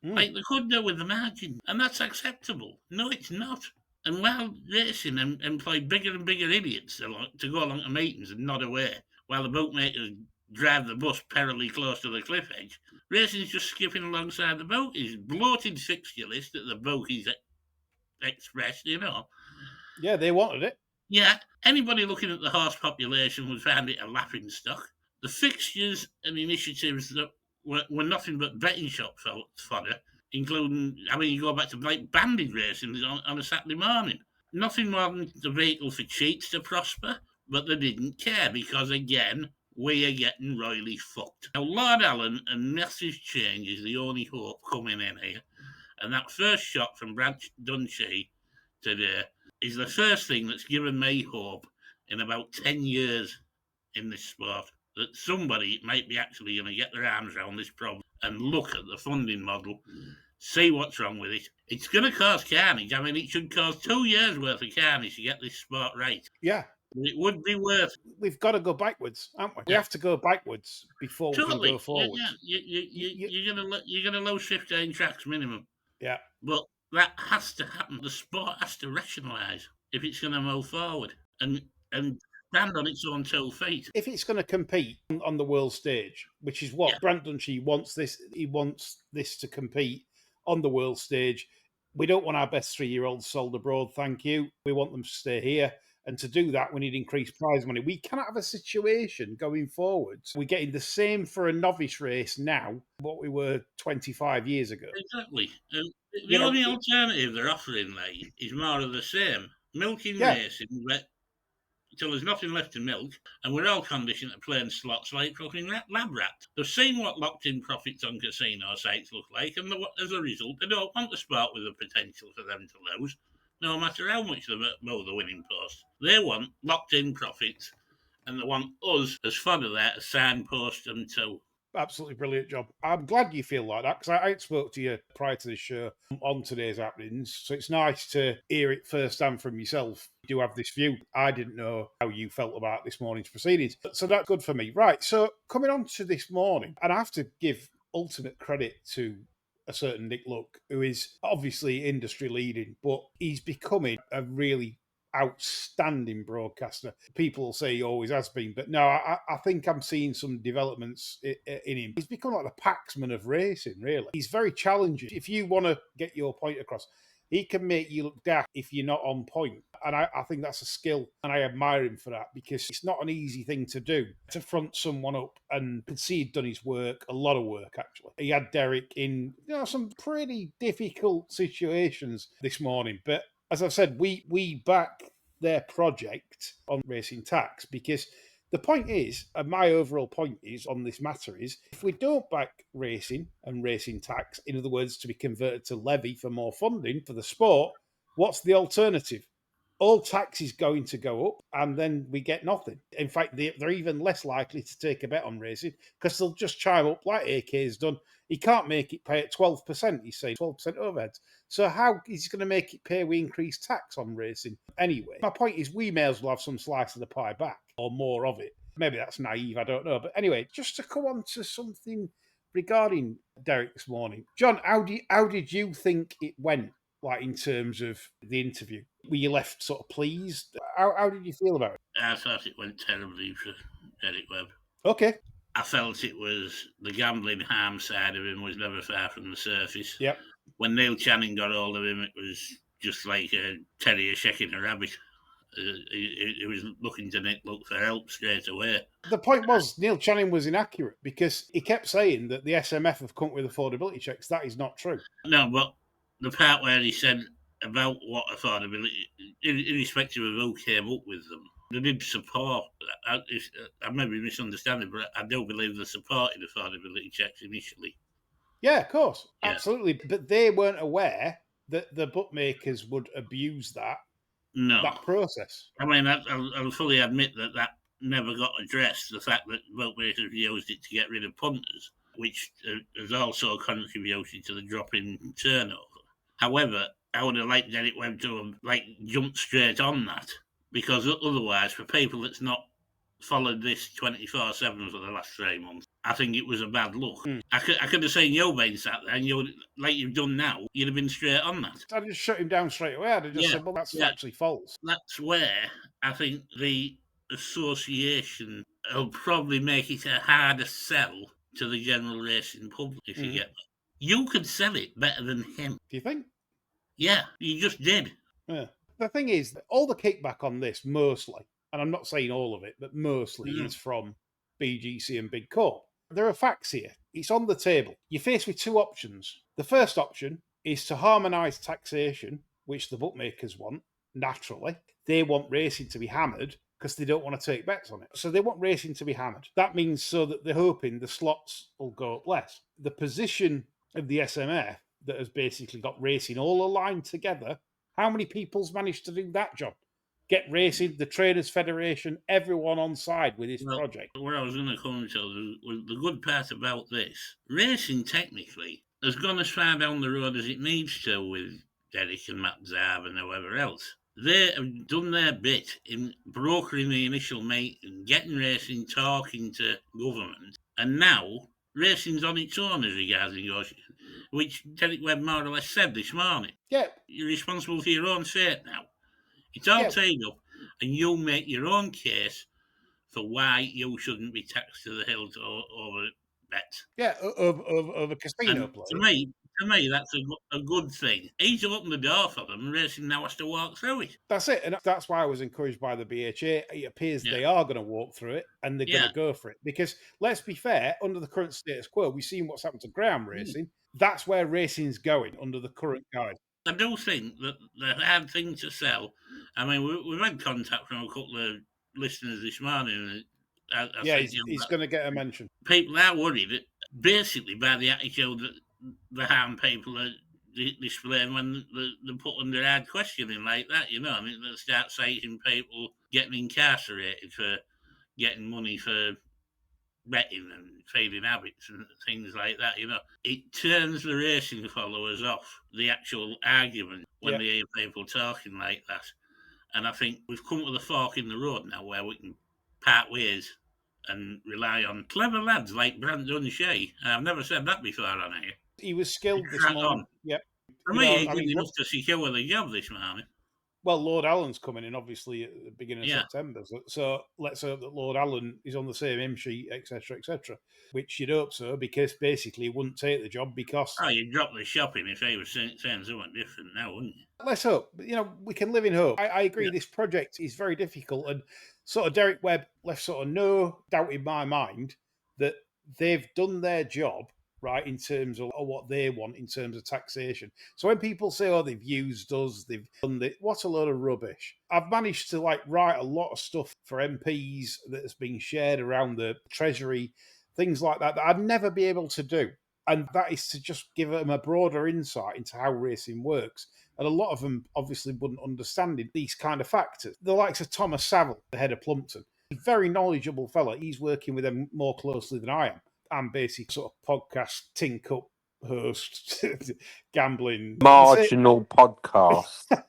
Like they could do with the margin, and that's acceptable. No, it's not. And while racing employ bigger and bigger idiots to go along to meetings and nod away, while the bookmakers drive the bus perilly close to the cliff edge, racing's just skipping alongside the bookies. Bloated fixture list that the bookies expressed, Yeah, they wanted it. Yeah, anybody looking at the horse population would find it a laughing stock. The fixtures and initiatives that were nothing but betting shop fodder including, I mean, you go back to like banded racing on a Saturday morning. Nothing more than the vehicle for cheats to prosper, but they didn't care because, again, we are getting royally fucked. Now, Lord Allen and massive change is the only hope coming in here. And that first shot from Brad Dunshee today is the first thing that's given me hope in about 10 years in this sport. That somebody might be actually going to get their arms around this problem and look at the funding model, see what's wrong with it. It's going to cause carnage. I mean, it should cause 2 years' worth of carnage to get this sport right. Yeah. It would be worth. We've got to go backwards, haven't we? We have to go backwards before we can go forwards. You're gonna lose 15 tracks minimum. Yeah. But that has to happen. The sport has to rationalise if it's going to move forward and stand on its own 2 feet. If it's going to compete on the world stage, which is what Brant Dunshee wants this, he wants this to compete on the world stage. We don't want our best 3-year-olds sold abroad, thank you. We want them to stay here. And to do that, we need increased prize money. We cannot have a situation going forward. We're getting the same for a novice race now, what we were 25 years ago. Exactly. The only alternative they're offering, like, is more of the same. Milking racing, until there's nothing left to milk, and we're all conditioned to playing slots like fucking lab rats. They've seen what locked-in profits on casino sites look like, and as a result, they don't want the sport with the potential for them to lose, no matter how much they mow the winning post. They want locked-in profits, and they want us, as fodder there, to signpost them to. Absolutely brilliant job. I'm glad you feel like that, because I spoke to you prior to this show on today's happenings, so it's nice to hear it firsthand from yourself. You do have this view. I didn't know how you felt about this morning's proceedings, so that's good for me. Right, so coming on to this morning, and I have to give ultimate credit to a certain Nick Luck, who is obviously industry leading, but he's becoming a really outstanding broadcaster. People will say he always has been, but no, I think I'm seeing some developments in him. He's become like the Paxman of racing, really. He's very challenging. If you want to get your point across, he can make you look daft if you're not on point. And I think that's a skill, and I admire him for that, because it's not an easy thing to do, to front someone up. And could see he'd done his work, a lot of work, actually. He had Derek in some pretty difficult situations this morning, but as I've said, we back their project on Racing Tax, because the point is, and my overall point is on this matter is, if we don't back racing and Racing Tax, in other words, to be converted to levy for more funding for the sport, what's the alternative? All tax is going to go up, and then we get nothing. In fact, they're even less likely to take a bet on racing, because they'll just chime up like AK's done. He can't make it pay at 12%, he's saying 12% overheads. So how is he going to make it pay with increased tax on racing anyway? My point is, we may as well have some slice of the pie back, or more of it. Maybe that's naive, I don't know. But anyway, just to come on to something regarding Derek this morning. John, how did you think it went, like, in terms of the interview? Were you left sort of pleased? How did you feel about it? I thought it went terribly for Derek Webb. Okay. I felt it was the gambling harm side of him was never far from the surface. Yep. When Neil Channing got hold of him, it was just like a terrier shaking a rabbit. He was looking to Nick Luck for help straight away. The point was, Neil Channing was inaccurate, because he kept saying that the SMF have come up with affordability checks. That is not true. No, but the part where he said about what affordability, irrespective of who came up with them, they did support. I may be misunderstanding, but I do believe they supported affordability checks initially. Yeah, of course. Yeah. Absolutely. But they weren't aware that the bookmakers would abuse that process. I mean, I'll fully admit that never got addressed, the fact that bookmakers used it to get rid of punters, which has also contributed to the drop in turnover. However, I would have liked Derek Webb to have jumped straight on that, because otherwise, for people that's not followed this 24/7 for the last 3 months, I think it was a bad look. I could have seen you being sat there, and you, like you've done now, you'd have been straight on that. I'd just shut him down straight away. I'd have just said, well, that's actually false. That's where I think the association will probably make it a harder sell to the general racing public, if you get me. You could sell it better than him. Do you think? Yeah, you just did. Yeah. The thing is, all the kickback on this, mostly, and I'm not saying all of it, but mostly is from BGC and Big Corp. There are facts here. It's on the table. You're faced with two options. The first option is to harmonise taxation, which the bookmakers want, naturally. They want racing to be hammered because they don't want to take bets on it. So they want racing to be hammered. That means so that they're hoping the slots will go up less. The position of the SMF that has basically got racing all aligned together, how many people's managed to do that job? Get racing, the Traders Federation, everyone on side with this project. What I was going to come to was the good part about this. Racing, technically, has gone as far down the road as it needs to with Derek and Matt Zarb and whoever else. They have done their bit in brokering the initial meeting, getting racing, talking to government, and now racing's on its own as regards negotiation, which Derek Webb more or less said this morning. Yeah. You're responsible for your own fate now. It's all tied up, and you'll make your own case for why you shouldn't be taxed to the hilt over bets. Yeah, of a casino play. To me, that's a good thing. He's opened the door for them, and racing now has to walk through it. That's it, and that's why I was encouraged by the BHA. It appears they are going to walk through it, and they're going to go for it. Because let's be fair, under the current status quo, we've seen what's happened to ground racing. That's where racing's going under the current guide. I do think that the hard thing to sell. I mean, we've had contact from a couple of listeners this morning. He's going to get a mention. People are worried, basically, by the attitude that the harm people are displaying when they're put under hard questioning like that. You know, I mean, they start citing people getting incarcerated for getting money for betting and fading habits and things like that. You know, it turns the racing followers off the actual argument when they hear people talking like that. And I think we've come to the fork in the road now where we can part ways and rely on clever lads like Brandon Shea. I've never said that before on here. He was skilled this morning. Yep. For me, he did enough to secure the job this morning. Well, Lord Allen's coming in, obviously, at the beginning of September. So let's hope that Lord Allen is on the same hymn sheet, etc., etc., which you'd hope so, because basically he wouldn't take the job because... Oh, you'd drop the shopping if he was saying something different now, wouldn't you? Let's hope. You know, we can live in hope. I agree this project is very difficult, and sort of Derek Webb left sort of no doubt in my mind that they've done their job, right, in terms of what they want in terms of taxation. So when people say, oh, they've used us, they've done this, what a load of rubbish. I've managed to write a lot of stuff for MPs that has been shared around the Treasury, things like that I'd never be able to do. And that is to just give them a broader insight into how racing works. And a lot of them obviously wouldn't understand these kind of factors. The likes of Thomas Saville, the head of Plumpton, a very knowledgeable fella. He's working with them more closely than I am. I'm basically sort of podcast tink up host, gambling. Marginal podcast.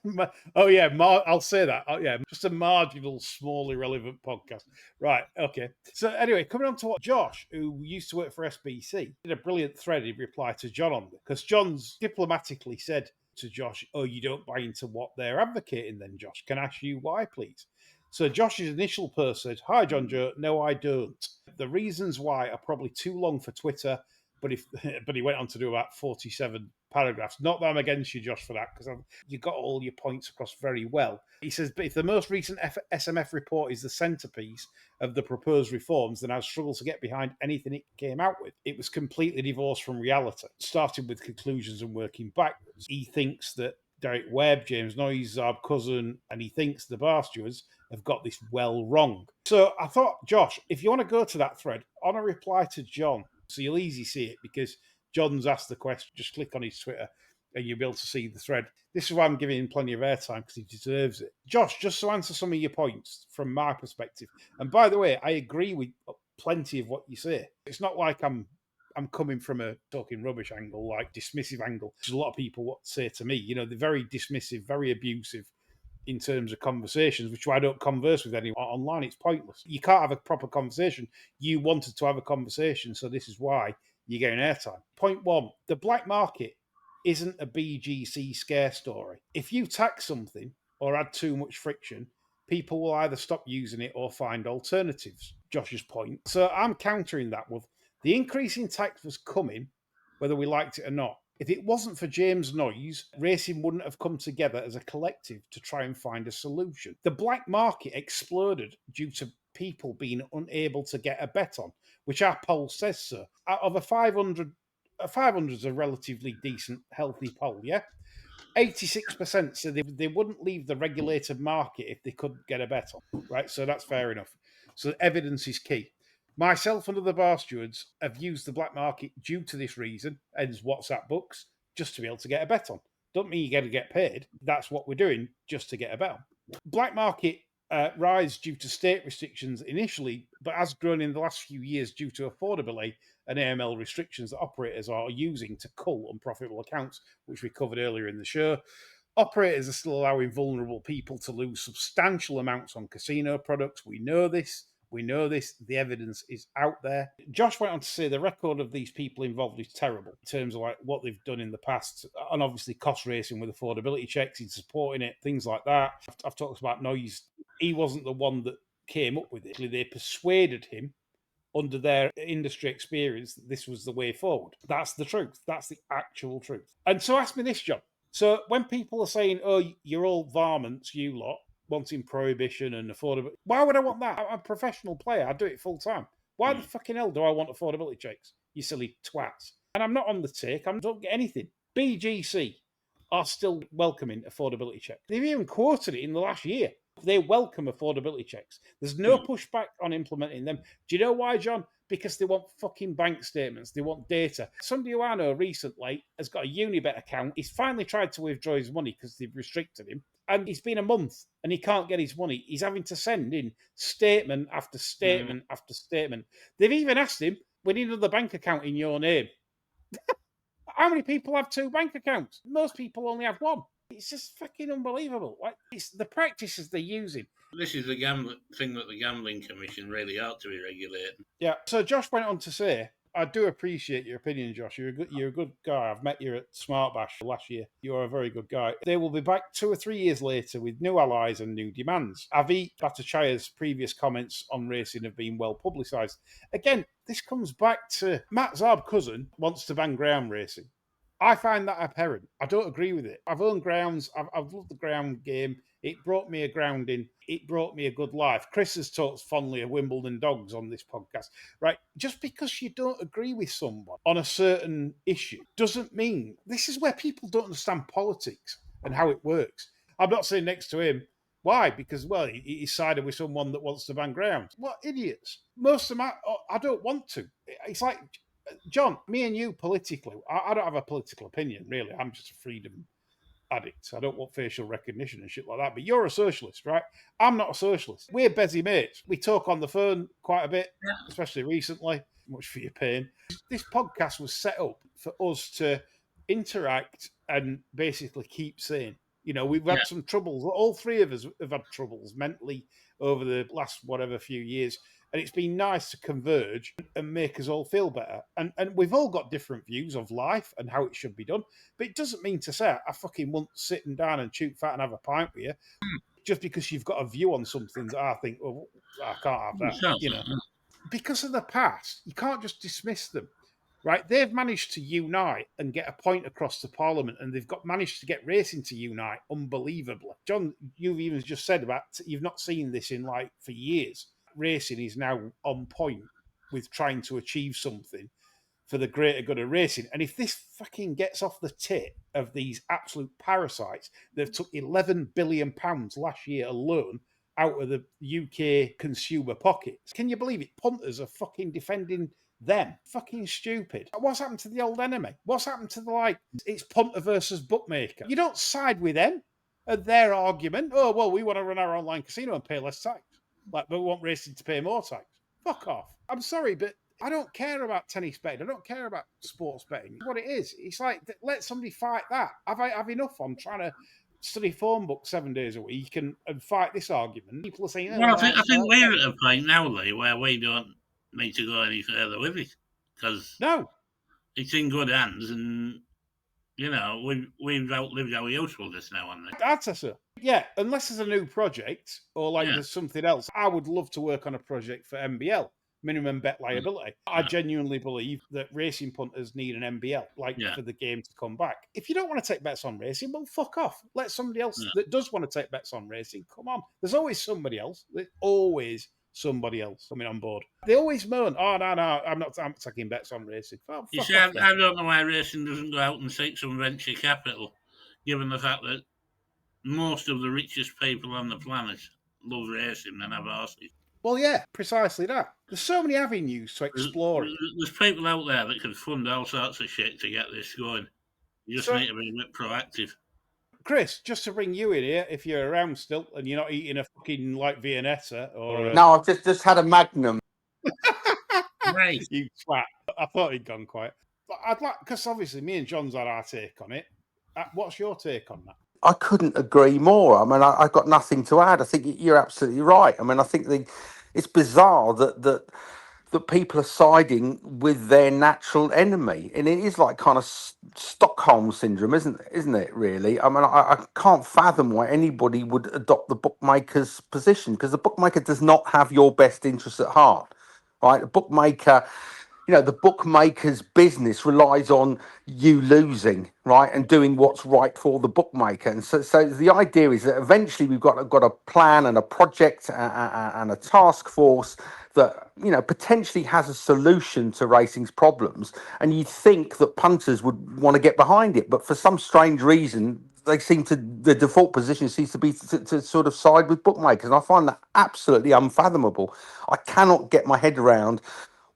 Oh, yeah, I'll say that. Oh, yeah, just a marginal, small, irrelevant podcast. Right, okay. So anyway, coming on to what Josh, who used to work for SBC, did a brilliant thread in reply to John on this, because John's diplomatically said to Josh, oh, you don't buy into what they're advocating then, Josh. Can I ask you why, please? So Josh's initial post said, hi, John Joe. No, I don't. The reasons why are probably too long for Twitter, but he went on to do about 47 paragraphs. Not that I'm against you, Josh, for that, because you got all your points across very well. He says, but if the most recent SMF report is the centrepiece of the proposed reforms, then I'd struggle to get behind anything it came out with. It was completely divorced from reality, starting with conclusions and working backwards. He thinks that Derek Webb, James Noyes, Zarb Cousin, and he thinks the bar stewards have got this well wrong. So I thought, Josh, if you want to go to that thread, on a reply to John, so you'll easily see it because John's asked the question, just click on his Twitter and you'll be able to see the thread. This is why I'm giving him plenty of airtime because he deserves it. Josh, just to answer some of your points from my perspective, and by the way, I agree with plenty of what you say. It's not like I'm coming from a talking rubbish angle, like dismissive angle, which a lot of people say to me. You know, they're very dismissive, very abusive in terms of conversations, which I don't converse with anyone online. It's pointless. You can't have a proper conversation. You wanted to have a conversation, so this is why you're getting airtime. Point one, the black market isn't a BGC scare story. If you tax something or add too much friction, people will either stop using it or find alternatives. Josh's point. So I'm countering that with the increase in tax was coming, whether we liked it or not. If it wasn't for James Noyes, racing wouldn't have come together as a collective to try and find a solution. The black market exploded due to people being unable to get a bet on, which our poll says so. Out of a 500 is a relatively decent, healthy poll, yeah? 86% said they wouldn't leave the regulated market if they couldn't get a bet on, right? So that's fair enough. So evidence is key. Myself and other bar stewards have used the black market due to this reason, as WhatsApp books, just to be able to get a bet on. Don't mean you got to get paid. That's what we're doing just to get a bet on. Black market rise due to state restrictions initially, but has grown in the last few years due to affordability and AML restrictions that operators are using to cull unprofitable accounts, which we covered earlier in the show. Operators are still allowing vulnerable people to lose substantial amounts on casino products. We know this. The evidence is out there. Josh went on to say the record of these people involved is terrible in terms of like what they've done in the past, and obviously cost racing with affordability checks, in supporting it, things like that. I've talked about noise. He wasn't the one that came up with it. They persuaded him under their industry experience that this was the way forward. That's the truth. That's the actual truth. And so ask me this, John. So when people are saying, oh, you're all varmints, you lot, wanting prohibition and affordable, why would I want that? I'm a professional player. I do it full time. Why the fucking hell do I want affordability checks? You silly twats. And I'm not on the take. I don't get anything. BGC are still welcoming affordability checks. They've even quoted it in the last year. They welcome affordability checks. There's no pushback on implementing them. Do you know why, John? Because they want fucking bank statements. They want data. Somebody who I know recently has got a Unibet account. He's finally tried to withdraw his money because they've restricted him. And it's been a month and he can't get his money. He's having to send in statement after statement after statement. They've even asked him, we need another bank account in your name. How many people have two bank accounts? Most people only have one. It's just fucking unbelievable. Like, it's the practices they're using. This is the thing that the Gambling Commission really ought to be regulating. Yeah. So Josh went on to say, I do appreciate your opinion, Josh. You're a good guy. I've met you at Smart Bash last year. You are a very good guy. They will be back 2 or 3 years later with new allies and new demands. Avi Bhattacharya's previous comments on racing have been well publicised. Again, this comes back to Matt Zarb cousin wants to ban ground racing. I find that apparent. I don't agree with it. I've owned grounds. I've loved the ground game. It brought me a grounding. It brought me a good life. Chris has talked fondly of Wimbledon dogs on this podcast, right? Just because you don't agree with someone on a certain issue doesn't mean this is where people don't understand politics and how it works. I'm not saying next to him. Why? Because, well, he sided with someone that wants to ban grounds. What idiots. Most of them, I don't want to. It's like, John, me and you politically, I don't have a political opinion, really. I'm just a freedom addict. I don't want facial recognition and shit like that. But you're a socialist, right? I'm not a socialist. We're busy mates. We talk on the phone quite a bit, especially recently. Much for your pain. This podcast was set up for us to interact and basically keep sane. You know, we've had some troubles. All three of us have had troubles mentally over the last whatever few years. And it's been nice to converge and make us all feel better. And we've all got different views of life and how it should be done. But it doesn't mean to say I fucking want sitting down and chew fat and have a pint with you just because you've got a view on something that I think, well, I can't have that. You know, because of the past, you can't just dismiss them. Right, they've managed to unite and get a point across to Parliament, and they've managed to get racing to unite unbelievably. John, you've even just said about you've not seen this in like for years. Racing is now on point with trying to achieve something for the greater good of racing. And if this fucking gets off the tit of these absolute parasites that took £11 billion last year alone out of the UK consumer pockets, can you believe it? Punters are fucking defending them. Fucking stupid. What's happened to the old enemy? What's happened to the, like, it's punter versus bookmaker? You don't side with them and their argument. Oh, well, we want to run our online casino and pay less tax. Like, but we want racing to pay more tax. Fuck off. I'm sorry, but I don't care about tennis betting. I don't care about sports betting. What it is, it's like, let somebody fight that. Have enough on trying to study phone books 7 days a week and fight this argument. People are saying, oh, well, I think we're at a point now, Lee, where we don't need to go any further with it because it's in good hands, and you know we've outlived our usefulness now on this. That's so. Yeah, unless there's a new project or like there's something else, I would love to work on a project for MBL, minimum bet liability. I genuinely believe that racing punters need an MBL, for the game to come back. If you don't want to take bets on racing, well, fuck off. Let somebody else that does want to take bets on racing come on. There's always somebody else. There's always somebody else coming on board. They always moan, "Oh no, I'm not taking bets on racing." Oh, You fuck see, off I then. don't know why racing doesn't go out and seek some venture capital, given the fact that most of the richest people on the planet love racing and have horses. Well, yeah, precisely that. There's so many avenues to explore it. There's people out there that can fund all sorts of shit to get this going. You just So- need to be a bit proactive. Chris, just to bring you in here, if you're around still and you're not eating a fucking like Viennetta or a... No, I've just had a Magnum. Right. You twat. I thought he'd gone quiet. But I'd like, because obviously me and John's had our take on it. What's your take on that? I couldn't agree more. I mean, I've got nothing to add. I think you're absolutely right. I mean, I think it's bizarre that people are siding with their natural enemy, and it is like kind of Stockholm syndrome, isn't it? Really, I mean, I can't fathom why anybody would adopt the bookmaker's position, because the bookmaker does not have your best interests at heart, right? The bookmaker. The bookmaker's business relies on you losing, right, and doing what's right for the bookmaker. And so the idea is that eventually we've got a plan and a project and a task force that potentially has a solution to racing's problems. And you'd think that punters would want to get behind it, but for some strange reason, the default position seems to be to sort of side with bookmakers, and I find that absolutely unfathomable. I cannot get my head around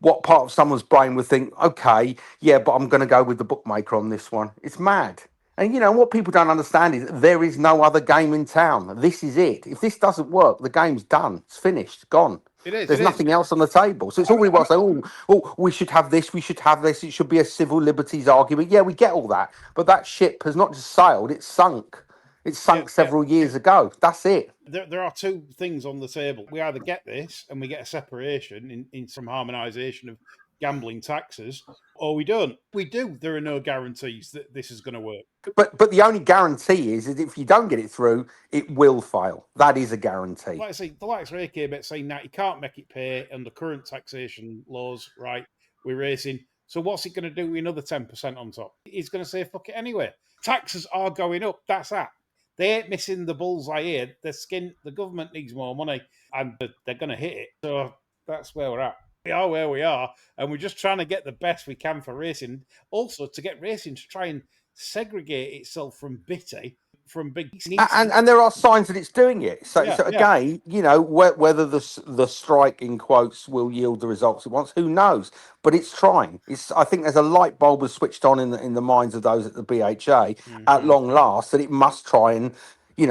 what part of someone's brain would think, okay, yeah, but I'm going to go with the bookmaker on this one. It's mad. And what people don't understand is there is no other game in town. This is it. If this doesn't work, the game's done. It's finished, gone. There's nothing else on the table. So it's all we want to say, we should have this, we should have this. It should be a civil liberties argument. Yeah, we get all that. But that ship has not just sailed, it's sunk. It sunk several years ago. That's it. There are two things on the table. We either get this and we get a separation in some harmonisation of gambling taxes, or we don't. We do. There are no guarantees that this is going to work. But the only guarantee is if you don't get it through, it will fail. That is a guarantee. Like I say, the likes of AK Bet saying that you can't make it pay under current taxation laws, right? We're racing. So what's it going to do with another 10% on top? He's going to say fuck it anyway. Taxes are going up. That's that. They ain't missing the bullseye here. The government needs more money, and they're going to hit it. So that's where we're at. We are where we are, and we're just trying to get the best we can for racing. Also, to get racing to try and segregate itself from bitty, from big. And there are signs that it's doing it. So again, whether the strike in quotes will yield the results it wants, who knows? But it's trying. I think there's a light bulb was switched on in the minds of those at the BHA at long last that it must try and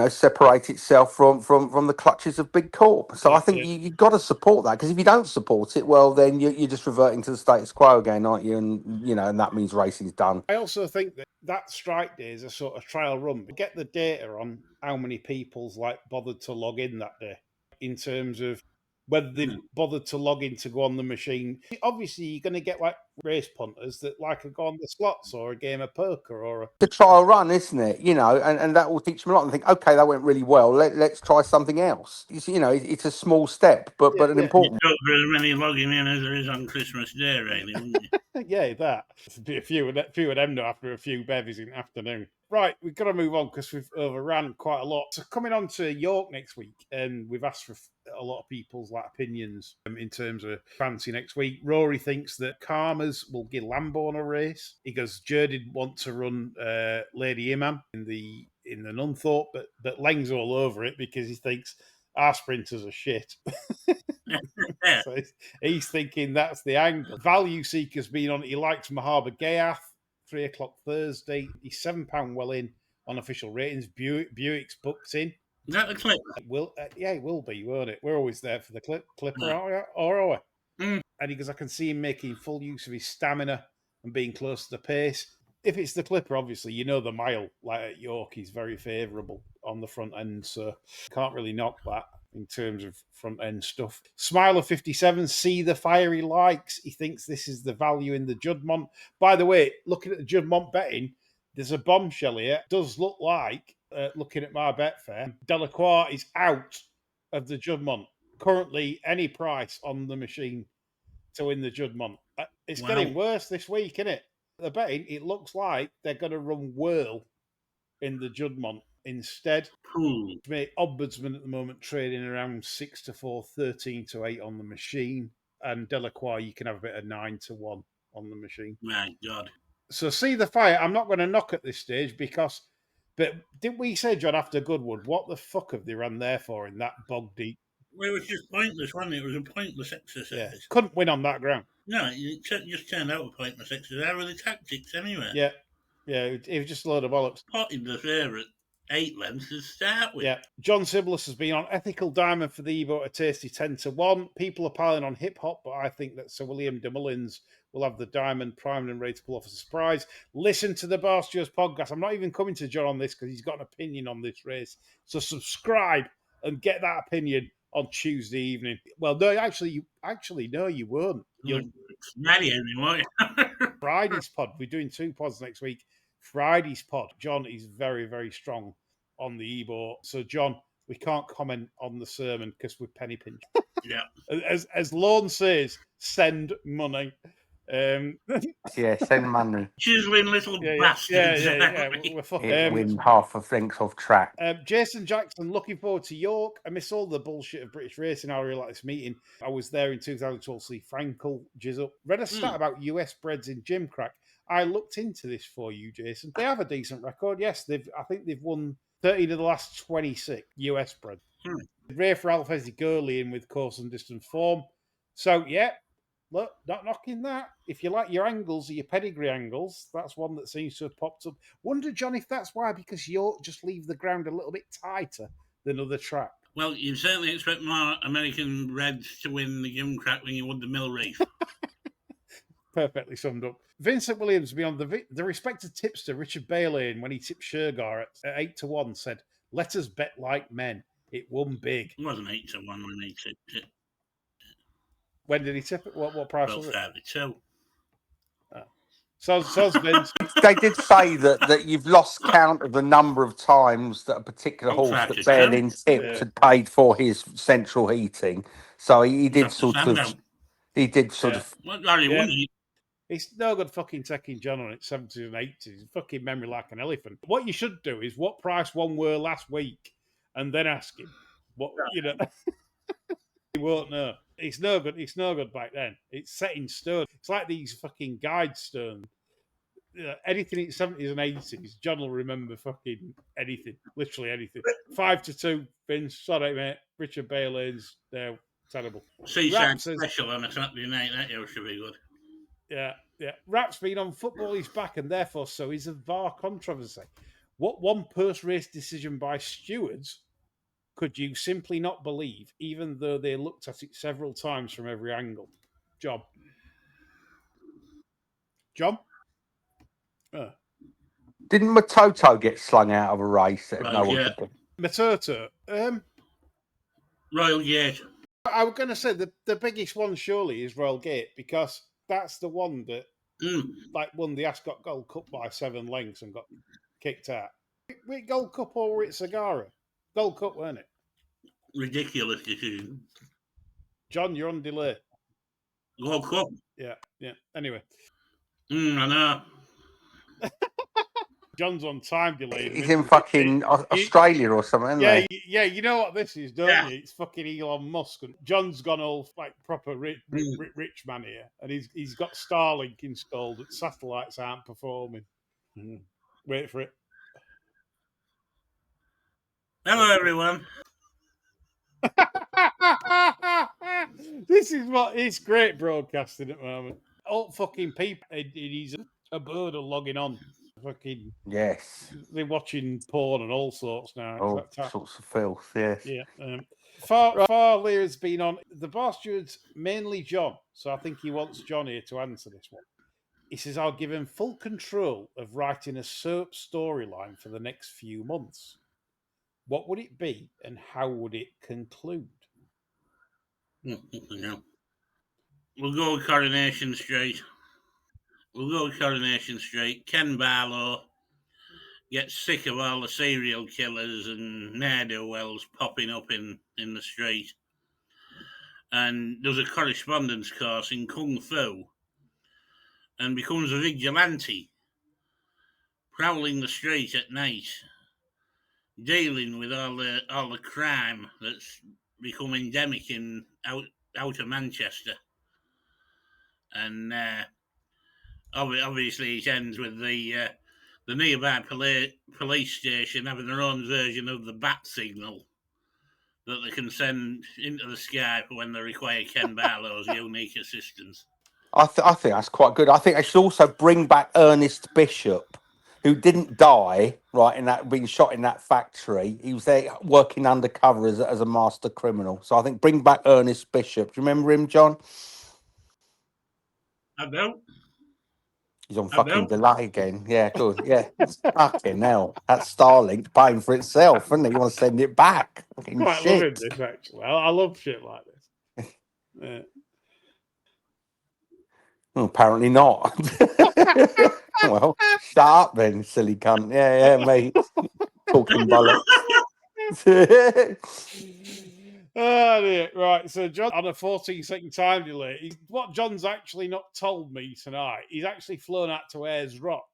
separate itself from the clutches of big corp. So I think you've got to support that, because if you don't support it, well, then you're just reverting to the status quo again, aren't you? And and that means racing's done. I also think that strike day is a sort of trial run. Get the data on how many people's bothered to log in that day, in terms of whether they've bothered to log in to go on the machine. Obviously, you're going to get race punters that go on the slots or a game of poker or a trial run, isn't it? And that will teach them a lot and think, okay, that went really well. Let's try something else. It's a small step, but an important. You don't get as many logging in as there is on Christmas Day, really, wouldn't you? Yeah, that. It'd be a few of them now after a few bevies in the afternoon. Right, we've got to move on because we've overran quite a lot. So coming on to York next week, and we've asked for a lot of people's opinions in terms of fancy next week. Rory thinks that Karmas will give Lamborn a race. He goes, Jer did want to run Lady Imam in the Nunthorpe, but Lang's all over it because he thinks our sprinters are shit. So he's thinking that's the angle. Value Seeker's been on it. He likes Mahaba Gayath. 3:00 Thursday. He's £7 well in on official ratings. Buick's booked in. Is that the clip? It will be, won't it? We're always there for the clipper, aren't we? Or are we? And he goes, I can see him making full use of his stamina and being close to the pace. If it's the clipper, obviously, the mile at York is very favourable on the front end, so can't really knock that in terms of front end stuff. Smiler 57, see the fire he likes. He thinks this is the value in the Juddmonte. By the way, looking at the Juddmonte betting, there's a bombshell here. It does look like, looking at my Betfair, Delacroix is out of the Juddmonte. Currently, any price on the machine to win the Juddmonte. It's getting worse this week, isn't it? The betting, it looks like they're going to run Whirl in the Juddmonte. instead. Ooh. Ombudsman at the moment trading around 6 to 4, 13 to 8 on the machine. And Delacroix, you can have a bit of 9 to 1 on the machine. My God. So See the Fire, I'm not going to knock at this stage because, but didn't we say, John, after Goodwood, what the fuck have they ran there for in that bog deep? Well, it was just pointless, wasn't it? It was a pointless exercise. Yeah, couldn't win on that ground. No, it just turned out a pointless exercise. How were the tactics anyway? Yeah, it was just a load of bollocks. Potted the favourite 8 lengths to start with. Yeah, John Siblis has been on Ethical Diamond for the Ebor, a tasty 10 to 1. People are piling on Hip Hop, but I think that Sir William de Mullins will have the diamond primed and ready to pull off a surprise. Listen to the Bar Stewards podcast. I'm not even coming to John on this because he's got an opinion on this race. So subscribe and get that opinion on Tuesday evening. Well, no, no, you won't. You'll Friday's pod. We're doing 2 pods next week. Friday's pod. John is very, very strong on the Ebor. So, John, we can't comment on the sermon because we're penny pinch. Yeah. As Lorne says, send money. Send money. Chiseling little bastards. We're win half a length of track. Jason Jackson, looking forward to York. I miss all the bullshit of British racing. I really like this meeting. I was there in 2012 to see Frankel jizz up. Read a stat about US breds in Gym Crack. I looked into this for you, Jason. They have a decent record. Yes, I think they've won 13 of the last 26 US breds. Ray for Alf has the Gurley in with course and distance form. So, yeah, look, not knocking that. If you like your angles or your pedigree angles, that's one that seems to have popped up. Wonder, John, if that's why, because York just leave the ground a little bit tighter than other tracks. Well, you'd certainly expect more American Reds to win the Gym Crack than you would the Mill Reef. Perfectly summed up. Vincent Williams, beyond the respected tipster Richard Bailey, when he tipped Shergar at 8 to 1, said, "Let us bet like men." It won big. It wasn't 8 to 1 when he tipped it. When did he tip it? What price was it? 12.32. Soz Vince. They did say that you've lost count of the number of times that a particular horse that Berlin tipped had paid for his central heating. So he did sort of. It's no good fucking taking John on its 70s and 80s. Fucking memory like an elephant. What you should do is what price one were last week, and then ask him what He won't know. It's no good. It's no good back then. It's set in stone. It's like these fucking guide stone. Anything in the 70s and 80s, John will remember fucking anything. Literally anything. 5 to 2, Vince. Sorry, mate. Richard Bailey's there. Terrible. Seaside special on a Saturday night. That should be good. Yeah. Rap's been on Football He's Back, and therefore so is a VAR controversy. What one post-race decision by stewards could you simply not believe, even though they looked at it several times from every angle? John? Didn't Matoto get slung out of a race? Matoto? Royal Gate. I was going to say the biggest one surely is Royal Gate, because that's the one that won the Ascot Gold Cup by 7 lengths and got kicked out. Were it Gold Cup or were it Sagara? Gold Cup, weren't it? Ridiculous decision. John, you're on delay. Gold Cup. Yeah. Anyway. I know. John's on time delay. He's in fucking Australia or something, isn't he? Yeah, you know what this is, don't you? It's fucking Elon Musk. And John's gone all like proper rich man here. And he's got Starlink installed, but satellites aren't performing. Wait for it. Hello, everyone. This is it's great broadcasting at the moment. All fucking people, he's a bird are logging on. Fucking yes, they're watching porn and all sorts now. All sorts of filth. Yes. Yeah. Farley has been on the Bar Stewards, mainly John. So I think he wants John here to answer this one. He says, "I'll give him full control of writing a soap storyline for the next few months. What would it be, and how would it conclude?" We'll go with Coronation Street. Ken Barlow gets sick of all the serial killers and ne'er-do-wells popping up in the street, and does a correspondence course in Kung Fu and becomes a vigilante, prowling the street at night dealing with all the crime that's become endemic in out of Manchester, and obviously it ends with the nearby police station having their own version of the bat signal that they can send into the sky for when they require Ken Barlow's unique assistance. I think that's quite good. I think they should also bring back Ernest Bishop, who didn't die, right, in that being shot in that factory. He was there working undercover as a master criminal. So I think bring back Ernest Bishop. Do you remember him, John? I don't. He's on fucking delay again. Yeah, good. Yeah. Fucking hell. That Starlink's paying for itself, isn't it? You want to send it back. Fucking Quite shit. loving this, actually. I love shit like this. Yeah. Well, apparently not. Well, shut up then, silly cunt. Yeah, mate. Talking bollocks. Oh dear. Right, so John on a 14-second time delay. What John's actually not told me tonight, he's actually flown out to Ayers Rock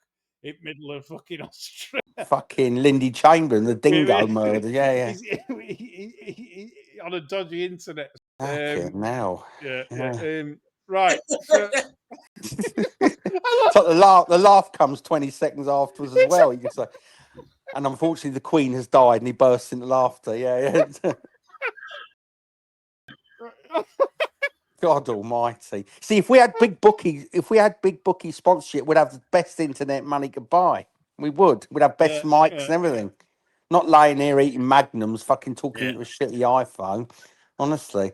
in middle of fucking Australia. Fucking Lindy Chamberlain, the dingo murder. Yeah. He on a dodgy internet. Now. Yeah. Right. So, so the laugh comes 20 seconds afterwards as well. You can say, and unfortunately, the Queen has died, and he bursts into laughter. Yeah. God Almighty! See, if we had big bookie sponsorship, we'd have the best internet money could buy. We would. We'd have best mics and everything. Not lying here eating Magnums, fucking talking into a shitty iPhone. Honestly.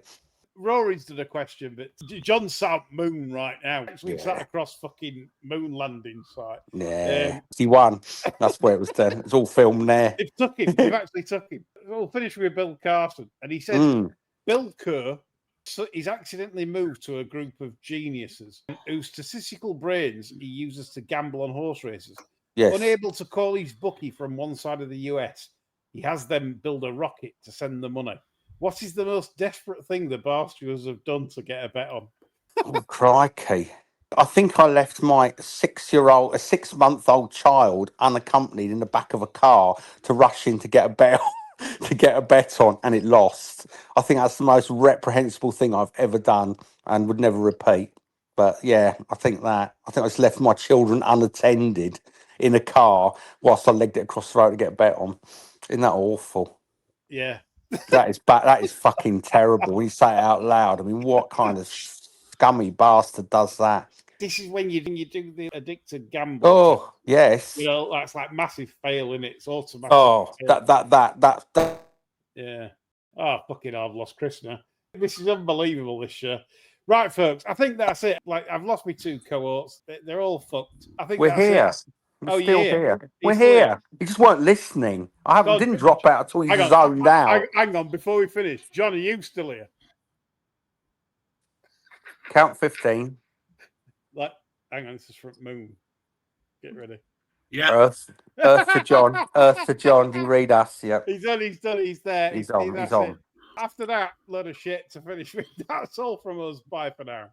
Rory's done a question, but John's sat moon right now. Actually sat across fucking moon landing site. Yeah. He won. That's where it was done. It's all filmed there. It took him. They've actually took him. We'll finish with Bill Carson. And he said, Bill Kerr, he's accidentally moved to a group of geniuses whose statistical brains he uses to gamble on horse races. Yes. Unable to call his bookie from one side of the US, he has them build a rocket to send the money. What is the most desperate thing the Barsters have done to get a bet on? Oh, crikey. I think I left my 6-month-old child unaccompanied in the back of a car to rush in to get a bet on, and it lost. I think that's the most reprehensible thing I've ever done and would never repeat. But yeah, I think I just left my children unattended in a car whilst I legged it across the road to get a bet on. Isn't that awful? Yeah. That is fucking terrible when you say it out loud. I mean, what kind of scummy bastard does that? This is when you do the addicted gamble. Oh, yes. You know, that's like massive fail in it. It's automatic. Oh, that. Yeah. Oh, fucking hell, I've lost Chris now. This is unbelievable, this show. Right, folks, I think that's it. Like, I've lost my 2 cohorts. They're all fucked. I think we're here. It. We're still here. We're here. You just weren't listening. I didn't drop out at all. You zoned out. Hang on, before we finish. John, are you still here? Count 15. Hang on, this is from Moon. Get ready. Yeah. Earth for John. Earth for John. Do you read us? Yep. He's done. He's there. He's on. After that, load of shit to finish with. That's all from us. Bye for now.